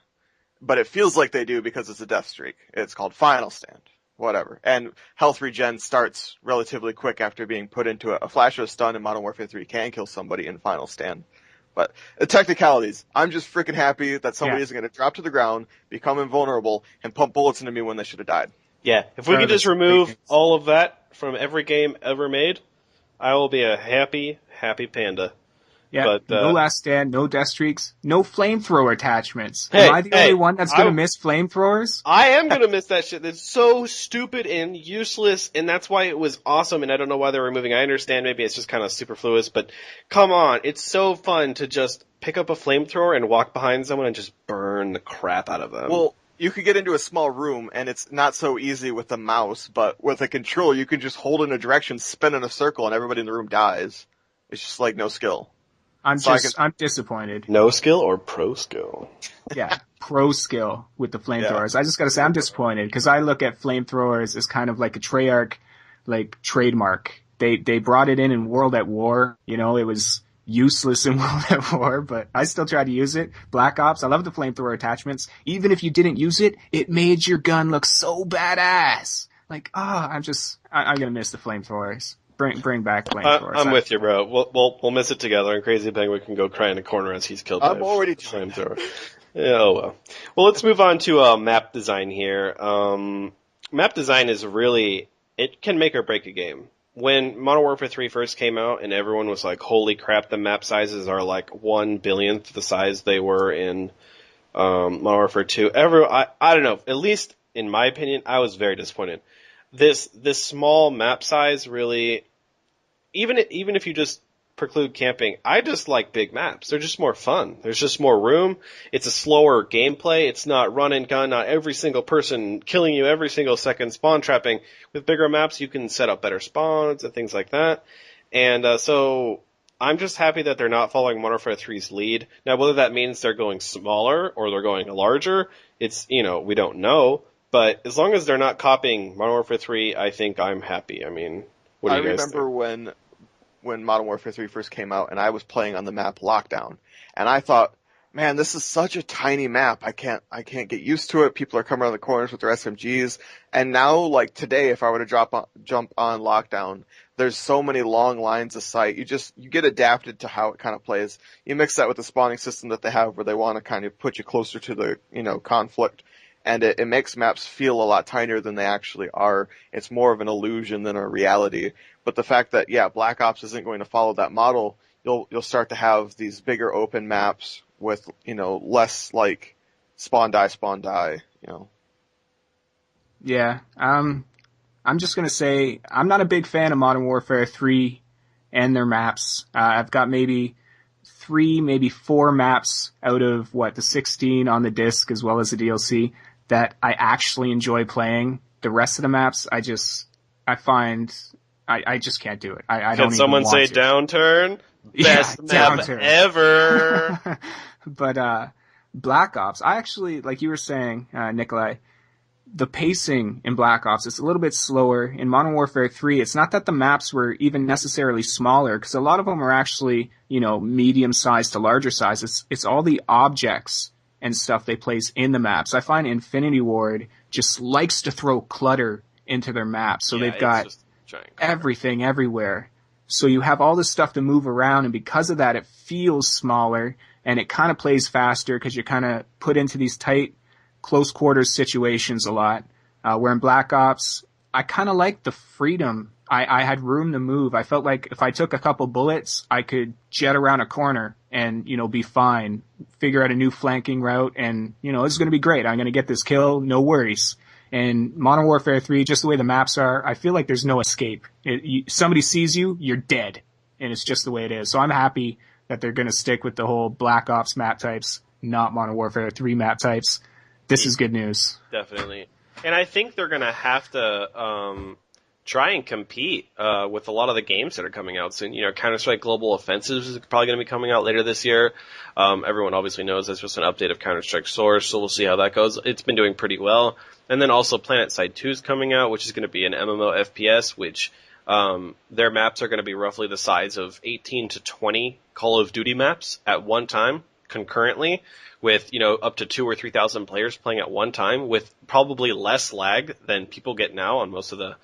but it feels like they do because it's a death streak. It's called Final Stand. Whatever. And health regen starts relatively quick after being put into a flash or a stun, and Modern Warfare 3 can kill somebody in Final Stand. But technicalities, I'm just freaking happy that somebody isn't going to drop to the ground, become invulnerable, and pump bullets into me when they should have died. Yeah, if we could just remove all of that from every game ever made, I will be a happy, happy panda. Yeah, but, no Last Stand, no death streaks, no flamethrower attachments. Hey, Am I the only one that's going to miss flamethrowers? I am going to miss that shit. That's so stupid and useless, and that's why it was awesome, and I don't know why they're removing it. I understand maybe it's just kind of superfluous, but come on, it's so fun to just pick up a flamethrower and walk behind someone and just burn the crap out of them. Well, you could get into a small room, and it's not so easy with the mouse, but with a controller, you can just hold in a direction, spin in a circle, and everybody in the room dies. It's just like no skill. I'm disappointed. No skill or pro skill? Yeah, pro skill with the flamethrowers. Yeah. I just gotta say I'm disappointed because I look at flamethrowers as kind of like a Treyarch, like, trademark. They brought it in World at War. You know, it was useless in World at War, but I still tried to use it. Black Ops, I love the flamethrower attachments. Even if you didn't use it, it made your gun look so badass. Like, I'm gonna miss the flamethrowers. Bring back flamethrowers. I'm with you, bro. We'll miss it together, and Crazy Penguin can go cry in a corner as he's killed by a flamethrower. Yeah, oh well. Well, let's move on to map design here. Map design is really, it can make or break a game. When Modern Warfare 3 first came out, and everyone was like, "Holy crap, the map sizes are like 1/1000th the size they were in Modern Warfare 2." I don't know. At least in my opinion, I was very disappointed. This small map size really, even if you just preclude camping. I just like big maps. They're just more fun. There's just more room. It's a slower gameplay. It's not run and gun, not every single person killing you every single second, spawn trapping. With bigger maps, you can set up better spawns and things like that. And so I'm just happy that they're not following Modern Warfare 3's lead. Now, whether that means they're going smaller or they're going larger, it's, we don't know. But as long as they're not copying Modern Warfare 3, I think I'm happy. I mean, what do you guys think? I remember when Modern Warfare 3 first came out and I was playing on the map Lockdown, and I thought, man, this is such a tiny map. I can't get used to it. People are coming around the corners with their SMGs. And now, like today, if I were to jump on Lockdown, there's so many long lines of sight. You get adapted to how it kind of plays. You mix that with the spawning system that they have where they want to kind of put you closer to the, conflict. And it makes maps feel a lot tinier than they actually are. It's more of an illusion than a reality. But the fact that, Black Ops isn't going to follow that model, you'll start to have these bigger open maps with, less like spawn die. Yeah. I'm just going to say I'm not a big fan of Modern Warfare 3 and their maps. I've got maybe 3, maybe 4 maps out of the 16 on the disc as well as the DLC that I actually enjoy playing. The rest of the maps, I just can't do it. I don't even want to. Can someone say Downturn? Best map Downturn. Ever. But Black Ops, I actually, like you were saying, Nikolai, the pacing in Black Ops is a little bit slower. In Modern Warfare 3, it's not that the maps were even necessarily smaller, because a lot of them are actually, medium size to larger size. It's all the objects and stuff they place in the maps. I find Infinity Ward just likes to throw clutter into their maps. So they've got everything everywhere. So you have all this stuff to move around, and because of that, it feels smaller, and it kind of plays faster because you're kind of put into these tight, close quarters situations a lot. Where in Black Ops, I kind of liked the freedom. I had room to move. I felt like if I took a couple bullets, I could jet around a corner and, be fine, figure out a new flanking route, and, this is going to be great. I'm going to get this kill, no worries. And Modern Warfare 3, just the way the maps are, I feel like there's no escape. Somebody sees you, you're dead. And it's just the way it is. So I'm happy that they're going to stick with the whole Black Ops map types, not Modern Warfare 3 map types. This is good news. Definitely. And I think they're going to have to try and compete with a lot of the games that are coming out soon. Counter-Strike Global Offensives is probably going to be coming out later this year. Everyone obviously knows that's just an update of Counter-Strike Source, so we'll see how that goes. It's been doing pretty well. And then also PlanetSide 2 is coming out, which is going to be an MMO FPS, which their maps are going to be roughly the size of 18 to 20 Call of Duty maps at one time, concurrently, with, up to 2,000 or 3,000 players playing at one time, with probably less lag than people get now on most of the,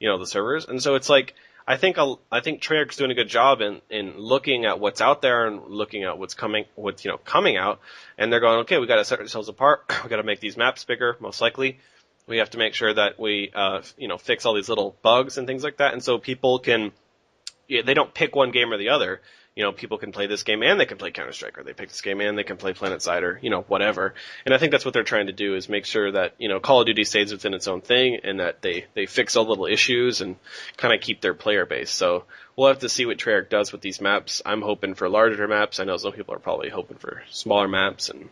the servers. And so it's like, I think Treyarch's doing a good job in looking at what's out there and looking at what's coming out. And they're going, okay, we got to set ourselves apart. We got to make these maps bigger, most likely. We have to make sure that we, fix all these little bugs and things like that. And so people they don't pick one game or the other. People can play this game and they can play Counter-Strike, or they pick this game and they can play PlanetSide, or, whatever. And I think that's what they're trying to do, is make sure that, Call of Duty stays within its own thing, and that they fix all the little issues and kind of keep their player base. So we'll have to see what Treyarch does with these maps. I'm hoping for larger maps. I know some people are probably hoping for smaller maps, and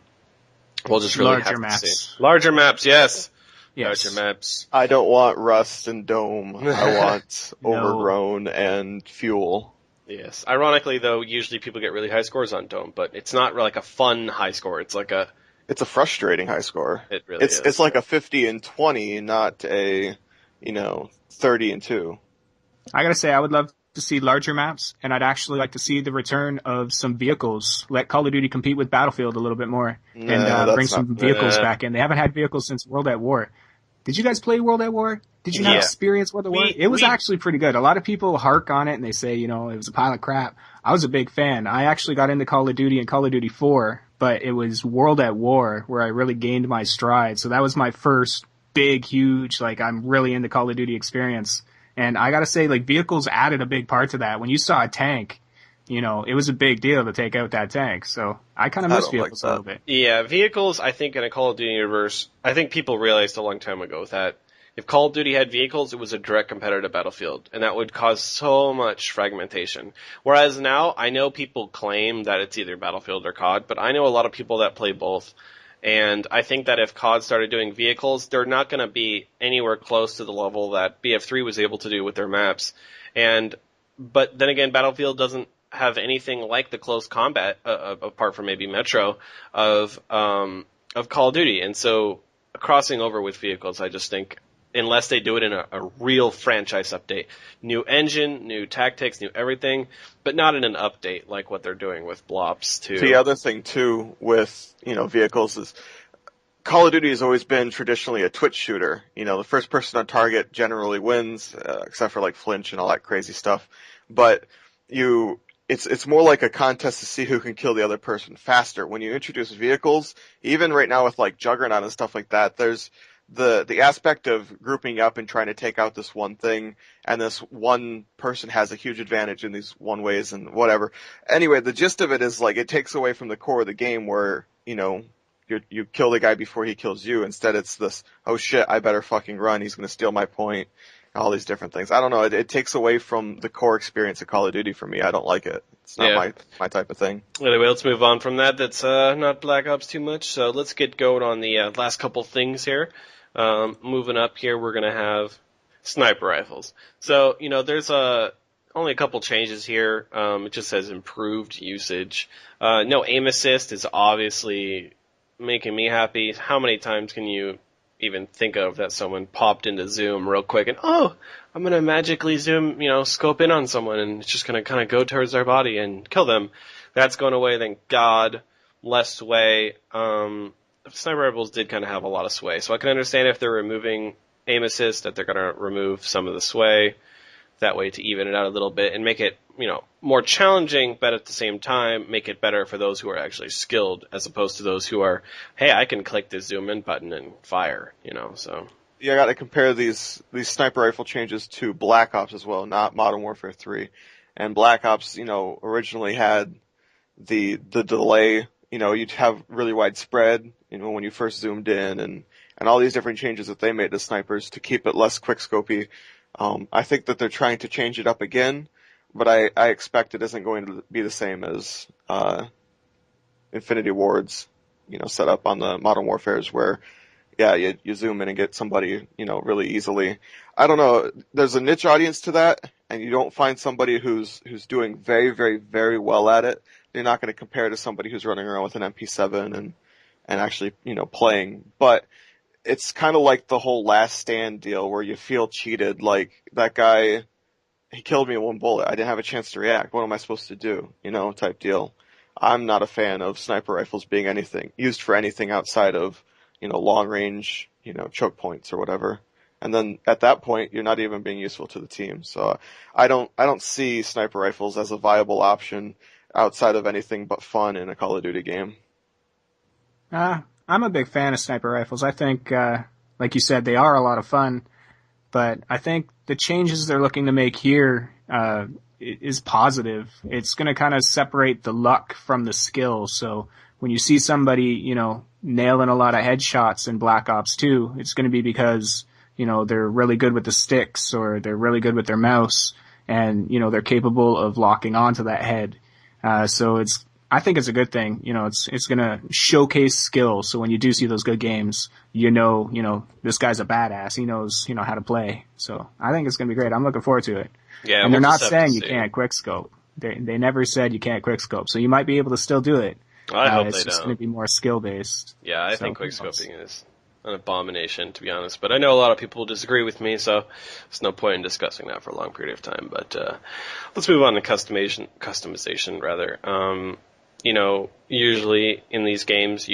we'll just really have to see. Larger maps, yes. Larger maps. I don't want Rust and Dome. I want Overgrown and Fuel. Yes. Ironically, though, usually people get really high scores on Dome, but it's not like a fun high score. It's like it's a frustrating high score. It really is. It's like a 50 and 20, not a, 30 and 2. I gotta say, I would love to see larger maps, and I'd actually like to see the return of some vehicles. Let Call of Duty compete with Battlefield a little bit more, and bring some vehicles back in. They haven't had vehicles since World at War. Did you guys play World at War? Did you not experience World at War? It was actually pretty good. A lot of people hark on it and they say, it was a pile of crap. I was a big fan. I actually got into Call of Duty and Call of Duty 4, but it was World at War where I really gained my stride. So that was my first big, huge, I'm really into Call of Duty experience. And I gotta say, vehicles added a big part to that. When you saw a tank, it was a big deal to take out that tank. So I kind of miss vehicles a little bit. Yeah, vehicles, I think in a Call of Duty universe, I think people realized a long time ago that If Call of Duty had vehicles, it was a direct competitor to Battlefield, and that would cause so much fragmentation. Whereas now, I know people claim that it's either Battlefield or COD, but I know a lot of people that play both. And I think that if COD started doing vehicles, they're not going to be anywhere close to the level that BF3 was able to do with their maps. But then again, Battlefield doesn't have anything like the close combat, apart from maybe Metro, of Call of Duty. And so crossing over with vehicles, I just think, unless they do it in a real franchise update, new engine, new tactics, new everything, but not in an update like what they're doing with Blops too. The other thing too with, vehicles is Call of Duty has always been traditionally a twitch shooter. The first person on target generally wins, except for like flinch and all that crazy stuff. But it's more like a contest to see who can kill the other person faster. When you introduce vehicles, even right now with like Juggernaut and stuff like that, there's the aspect of grouping up and trying to take out this one thing, and this one person has a huge advantage in these one ways and whatever. Anyway, the gist of it is like it takes away from the core of the game where, you kill the guy before he kills you. Instead it's this, oh shit, I better fucking run, he's gonna steal my point, all these different things. I don't know, it takes away from the core experience of Call of Duty for me. I don't like it. It's not my type of thing. Anyway, let's move on from that. That's not Black Ops too much, so let's get going on the last couple things here. Moving up here, we're going to have sniper rifles. So, there's only a couple changes here. It just says improved usage. No aim assist is obviously making me happy. How many times can you even think of that someone popped into zoom real quick and, I'm going to magically zoom, scope in on someone and it's just going to kind of go towards their body and kill them. That's going away, thank God. Less sway. Sniper rifles did kind of have a lot of sway, so I can understand if they're removing aim assist that they're going to remove some of the sway that way to even it out a little bit and make it, more challenging, but at the same time make it better for those who are actually skilled as opposed to those who are, hey, I can click the zoom in button and fire, so. Yeah, I got to compare these sniper rifle changes to Black Ops as well, not Modern Warfare 3. And Black Ops, originally had the delay. You'd have really wide spread, when you first zoomed in and all these different changes that they made to snipers to keep it less quickscopy. I think that they're trying to change it up again, but I expect it isn't going to be the same as, Infinity Ward's, set up on the Modern Warfares where, you zoom in and get somebody, really easily. I don't know. There's a niche audience to that, and you don't find somebody who's doing very, very, very well at it. You're not going to compare to somebody who's running around with an MP7 and actually, playing. But it's kind of like the whole Last Stand deal where you feel cheated. Like, that guy, he killed me in one bullet. I didn't have a chance to react. What am I supposed to do? Type deal. I'm not a fan of sniper rifles being used for anything outside of, long range, choke points or whatever. And then at that point, you're not even being useful to the team. So I don't see sniper rifles as a viable option outside of anything but fun in a Call of Duty game. I'm a big fan of sniper rifles. I think, like you said, they are a lot of fun, but I think the changes they're looking to make here, is positive. It's going to kind of separate the luck from the skill. So when you see somebody, nailing a lot of headshots in Black Ops 2, it's going to be because, they're really good with the sticks or they're really good with their mouse and, they're capable of locking onto that head. So I think it's a good thing. It's going to showcase skill. So when you do see those good games, this guy's a badass. He knows, how to play. So I think it's going to be great. I'm looking forward to it. Yeah. And they're not saying you can't quickscope. They never said you can't quickscope. So you might be able to still do it. I hope it's they just don't. going to be more skill based. Yeah, I think quickscoping is an abomination, to be honest. But I know a lot of people disagree with me, so there's no point in discussing that for a long period of time. But let's move on to customization rather. Usually in these games,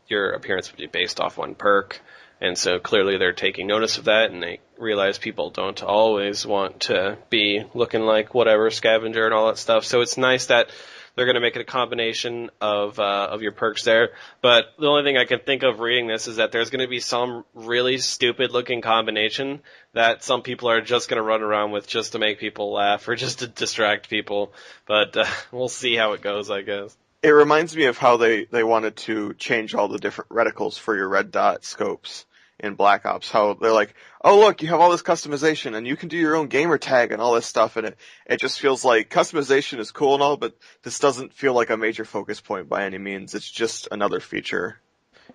your appearance would be based off one perk, and so clearly they're taking notice of that, and they realize people don't always want to be looking like whatever scavenger and all that stuff. So it's nice that they're going to make it a combination of your perks there. But the only thing I can think of reading this is that there's going to be some really stupid looking combination that some people are just going to run around with just to make people laugh or just to distract people. But we'll see how it goes, I guess. It reminds me of how they wanted to change all the different reticles for your red dot scopes. in Black Ops. How they're like, oh look, you have all this customization and you can do your own gamer tag and all this stuff, and it just feels like customization is cool and all, but this doesn't feel like a major focus point by any means. It's just another feature.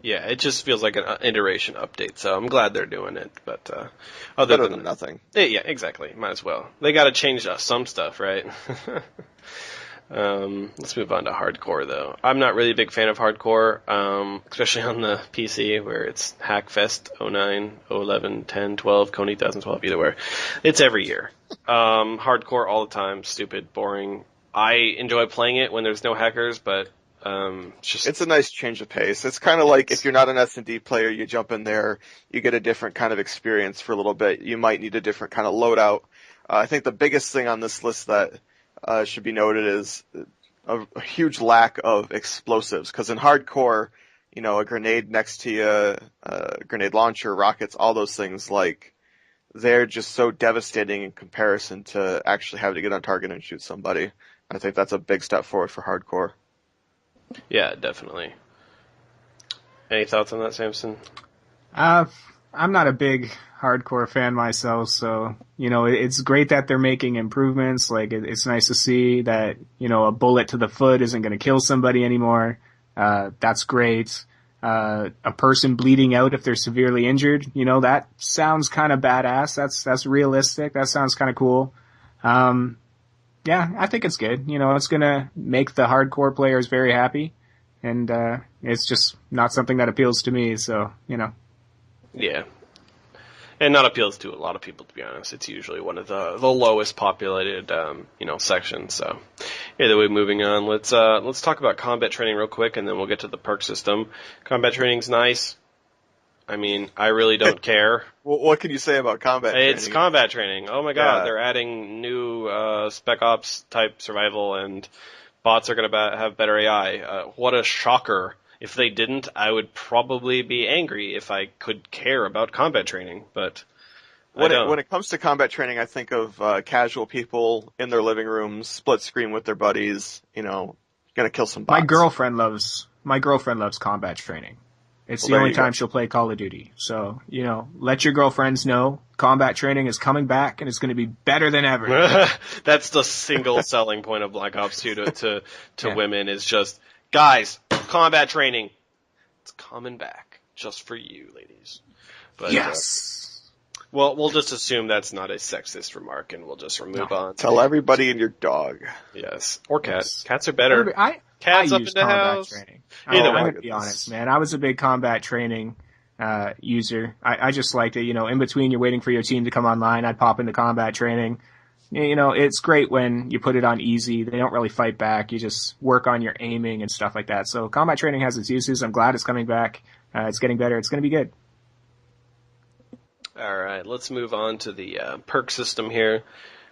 Yeah, it just feels like an iteration update, so I'm glad they're doing it. But other Better than than nothing. yeah, exactly. Might as well. They got to change some stuff, right? Let's move on to hardcore, though. I'm not really a big fan of hardcore, especially on the PC, where it's Hackfest 09, 011, 10, 12, Kony 2012, either way. It's every year. Hardcore all the time, stupid, boring. I enjoy playing it when there's no hackers, but it's a nice change of pace. It's kind of like if you're not an S&D player, you jump in there, you get a different kind of experience for a little bit. You might need a different kind of loadout. I think the biggest thing on this list that should be noted is a huge lack of explosives. Because in hardcore, a grenade next to you, a grenade launcher, rockets, all those things, like, they're just so devastating in comparison to actually having to get on target and shoot somebody. I think that's a big step forward for hardcore. Yeah, definitely. Any thoughts on that, Samson? I'm not a big hardcore fan myself, so, it's great that they're making improvements. Like, it's nice to see that, a bullet to the foot isn't going to kill somebody anymore. That's great. A person bleeding out if they're severely injured, that sounds kind of badass. That's realistic. That sounds kind of cool. Yeah, I think it's good. It's going to make the hardcore players very happy, and it's just not something that appeals to me, so, Yeah. And not appeals to a lot of people, to be honest. It's usually one of the lowest populated, sections. So, either way, moving on. Let's talk about combat training real quick, and then we'll get to the perk system. Combat training's nice. I mean, I really don't care. Well, what can you say about combat training? It's combat training. Oh my god, Yeah. they're adding new Spec Ops type survival, and bots are going to have better AI. What a shocker. If they didn't, I would probably be angry if I could care about combat training, but I don't. When it comes to combat training, I think of casual people in their living rooms, split screen with their buddies, gonna kill some bots. My girlfriend loves combat training. It's the only time she'll play Call of Duty. So, let your girlfriends know combat training is coming back and it's going to be better than ever. That's the single selling point of Black Ops 2 to women is just, guys, combat training. It's coming back just for you, ladies. But, yes. Well, we'll just assume that's not a sexist remark and we'll just move on. Tell everybody and your dog. Yes. Or cats. Yes. Cats are better. Cats I up in use the combat house. training. Either I'm way. going to be honest, man. I was a big combat training user. I just liked it. In between you're waiting for your team to come online, I'd pop into combat training. It's great when you put it on easy. They don't really fight back. You just work on your aiming and stuff like that. So combat training has its uses. I'm glad it's coming back. It's getting better. It's going to be good. All right, let's move on to the perk system here.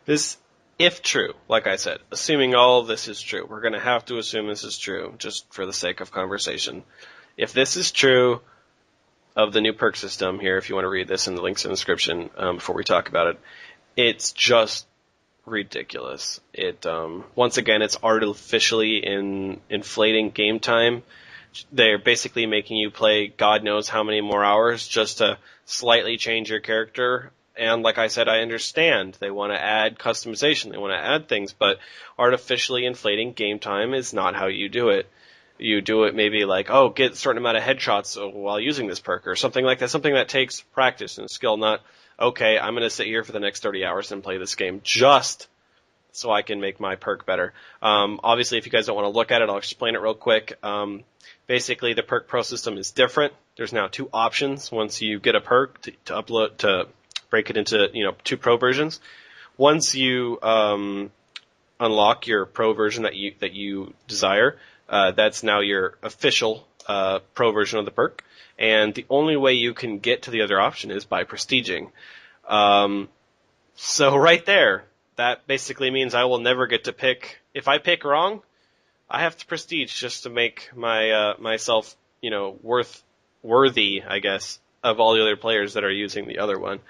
This, if true, like I said, assuming all of this is true, we're going to have to assume this is true, just for the sake of conversation. If this is true of the new perk system here, if you want to read this in the links in the description before we talk about it, it's just ridiculous. It once again, it's artificially inflating game time. They're basically making you play God knows how many more hours just to slightly change your character. And like I said, I understand they want to add customization, they want to add things, but artificially inflating game time is not how you do it. You do it maybe like, get a certain amount of headshots while using this perk or something like that, something that takes practice and skill, not, okay, I'm going to sit here for the next 30 hours and play this game just so I can make my perk better. Obviously, if you guys don't want to look at it, I'll explain it real quick. Basically, the perk pro system is different. There's now two options once you get a perk to upload, to break it into, two pro versions. Once you unlock your pro version that you desire, that's now your official pro version of the perk. And the only way you can get to the other option is by prestiging. So right there, that basically means I will never get to pick. If I pick wrong, I have to prestige just to make my myself, worthy, I guess, of all the other players that are using the other one.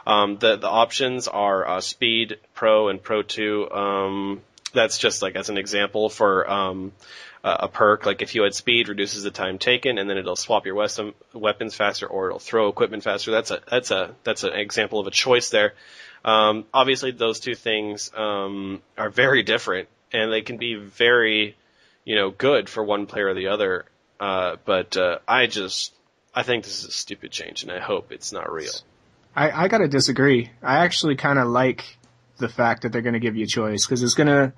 The options are speed, pro, and pro 2. that's just like as an example for a perk. Like if you had speed, reduces the time taken, and then it'll swap your weapons faster, or it'll throw equipment faster. That's an example of a choice there. Obviously, those two things are very different, and they can be very, good for one player or the other. But I think this is a stupid change, and I hope it's not real. I gotta disagree. I actually kind of like the fact that they're going to give you a choice, because it's going to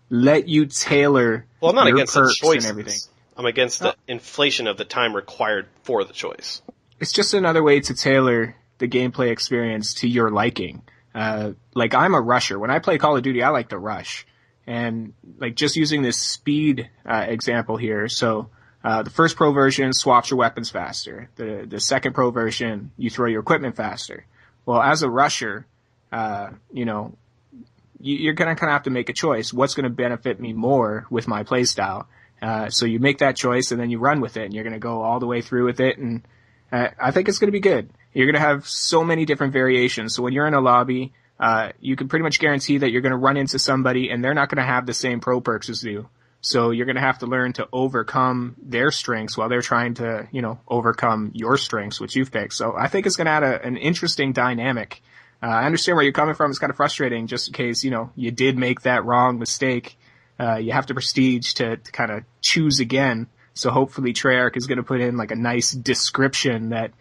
let you tailor Well, I'm not your against the perks choices. and everything. I'm against the inflation of the time required for the choice. It's just another way to tailor the gameplay experience to your liking. Like I'm a rusher. When I play Call of Duty, I like to rush. And like just using this speed example here, so the first pro version swaps your weapons faster. The second pro version, you throw your equipment faster. Well, as a rusher, you're going to kind of have to make a choice. What's going to benefit me more with my playstyle? So you make that choice and then you run with it, and you're going to go all the way through with it. And I think it's going to be good. You're going to have so many different variations. So when you're in a lobby, you can pretty much guarantee that you're going to run into somebody and they're not going to have the same pro perks as you. So you're going to have to learn to overcome their strengths while they're trying to, overcome your strengths, which you've picked. So I think it's going to add an interesting dynamic. I understand where you're coming from. It's kind of frustrating just in case, you did make that wrong mistake. You have to prestige to kind of choose again. So hopefully Treyarch is going to put in like a nice description that,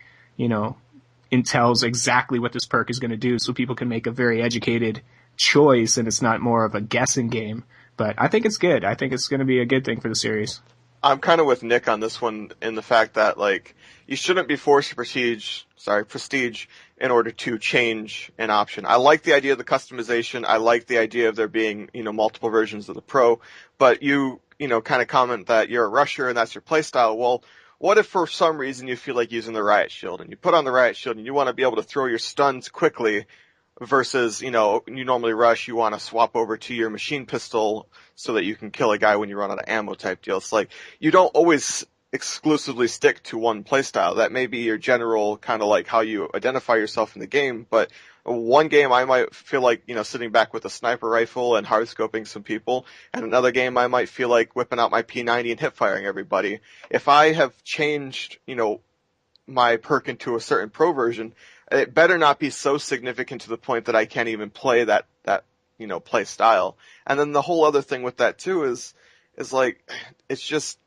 entails exactly what this perk is going to do, so people can make a very educated choice and it's not more of a guessing game. But I think it's good. I think it's going to be a good thing for the series. I'm kind of with Nick on this one in the fact that, like, you shouldn't be forced to prestige in order to change an option. I like the idea of the customization. I like the idea of there being, multiple versions of the pro, but you kind of comment that you're a rusher and that's your playstyle. Well, what if for some reason you feel like using the riot shield and you put on the riot shield and you want to be able to throw your stuns quickly versus, you normally rush, you want to swap over to your machine pistol so that you can kill a guy when you run out of ammo type deal. It's like, you don't always exclusively stick to one playstyle. That may be your general kind of like how you identify yourself in the game, but one game I might feel like, sitting back with a sniper rifle and hard scoping some people, and another game I might feel like whipping out my P90 and hip firing everybody. If I have changed, my perk into a certain pro version, it better not be so significant to the point that I can't even play that play style. And then the whole other thing with that too is like, it's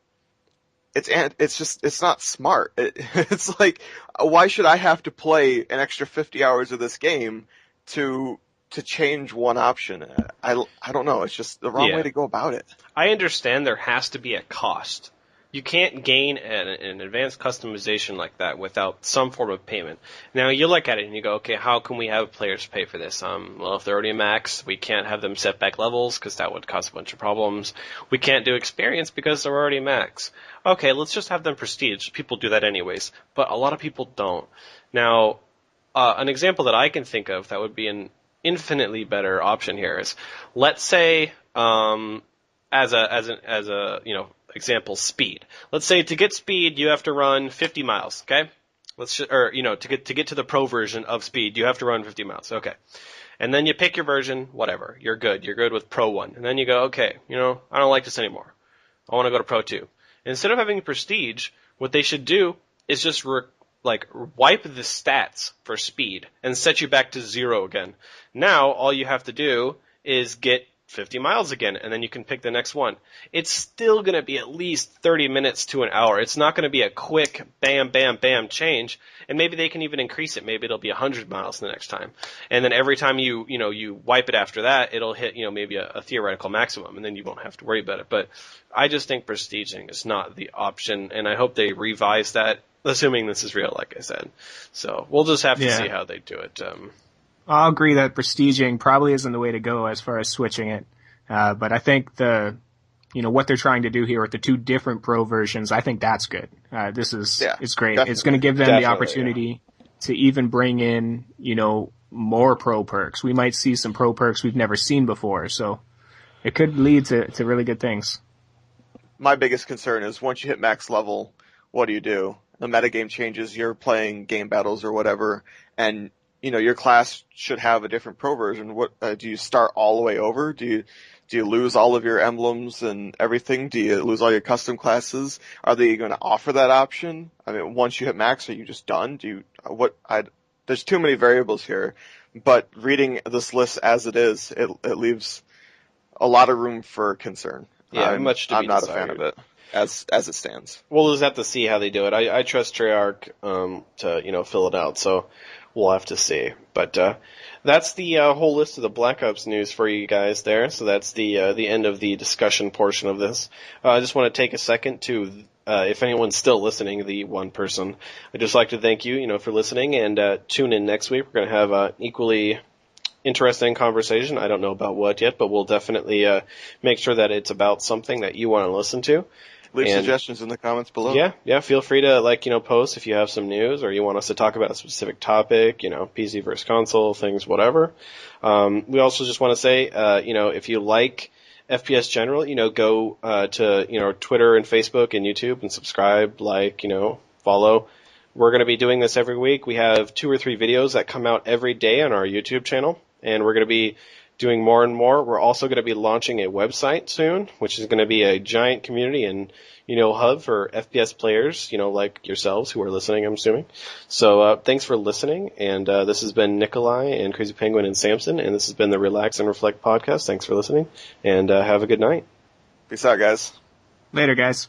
not smart. It's like, why should I have to play an extra 50 hours of this game to change one option? I don't know. It's just the wrong way to go about it. I understand there has to be a cost. You can't gain an advanced customization like that without some form of payment. Now, you look at it and you go, okay, how can we have players pay for this? Well, if they're already a max, we can't have them set back levels because that would cause a bunch of problems. We can't do experience because they're already max. Okay, let's just have them prestige. People do that anyways, but a lot of people don't. Now, an example that I can think of that would be an infinitely better option here is, let's say, as a example, speed. Let's say to get speed, you have to run 50 miles, okay? To get to the pro version of speed, you have to run 50 miles, okay. And then you pick your version, whatever. You're good with Pro 1. And then you go, okay, I don't like this anymore. I want to go to Pro 2. Instead of having prestige, what they should do is just wipe the stats for speed and set you back to 0 again. Now, all you have to do is get 50 miles again, and then you can pick the next one. It's still going to be at least 30 minutes to an hour. It's not going to be a quick bam, bam, bam change, and maybe they can even increase it. Maybe it'll be 100 miles the next time. And then every time you wipe it after that, it'll hit, maybe a theoretical maximum, and then you won't have to worry about it. But I just think prestiging is not the option, and I hope they revise that, assuming this is real, like I said. So we'll just have to see how they do it. I'll agree that prestiging probably isn't the way to go as far as switching it. But I think what they're trying to do here with the two different pro versions, I think that's good. It's great. Definitely. It's going to give them the opportunity to even bring in, more pro perks. We might see some pro perks we've never seen before. So it could lead to really good things. My biggest concern is once you hit max level, what do you do? The metagame changes, you're playing game battles or whatever, and your class should have a different pro version. What do you start all the way over? Do Do you lose all of your emblems and everything? Do you lose all your custom classes? Are they going to offer that option? I mean, once you hit max, are you just done? There's too many variables here, but reading this list as it is, it leaves a lot of room for concern. Yeah, I'm not a fan of it as it stands. We'll just have to see how they do it. I trust Treyarch to fill it out, so we'll have to see. But that's the whole list of the Black Ops news for you guys there. So that's the end of the discussion portion of this. I just want to take a second to, if anyone's still listening, the one person, I'd just like to thank you, for listening, and tune in next week. We're going to have an equally interesting conversation. I don't know about what yet, but we'll definitely make sure that it's about something that you want to listen to. Leave suggestions in the comments below. Yeah, feel free to post if you have some news or you want us to talk about a specific topic, PC versus console, things, whatever. We also just want to say, if you like FPSGeneral, go to Twitter and Facebook and YouTube and subscribe, follow. We're going to be doing this every week. We have 2 or 3 videos that come out every day on our YouTube channel, and we're going to be doing more and more. We're also going to be launching a website soon, which is going to be a giant community and, hub for FPS players, like yourselves who are listening, I'm assuming. So, thanks for listening. And, this has been Nikolai and Crazy Penguin and Samson. And this has been the Relax and Reflect podcast. Thanks for listening and, have a good night. Peace out, guys. Later, guys.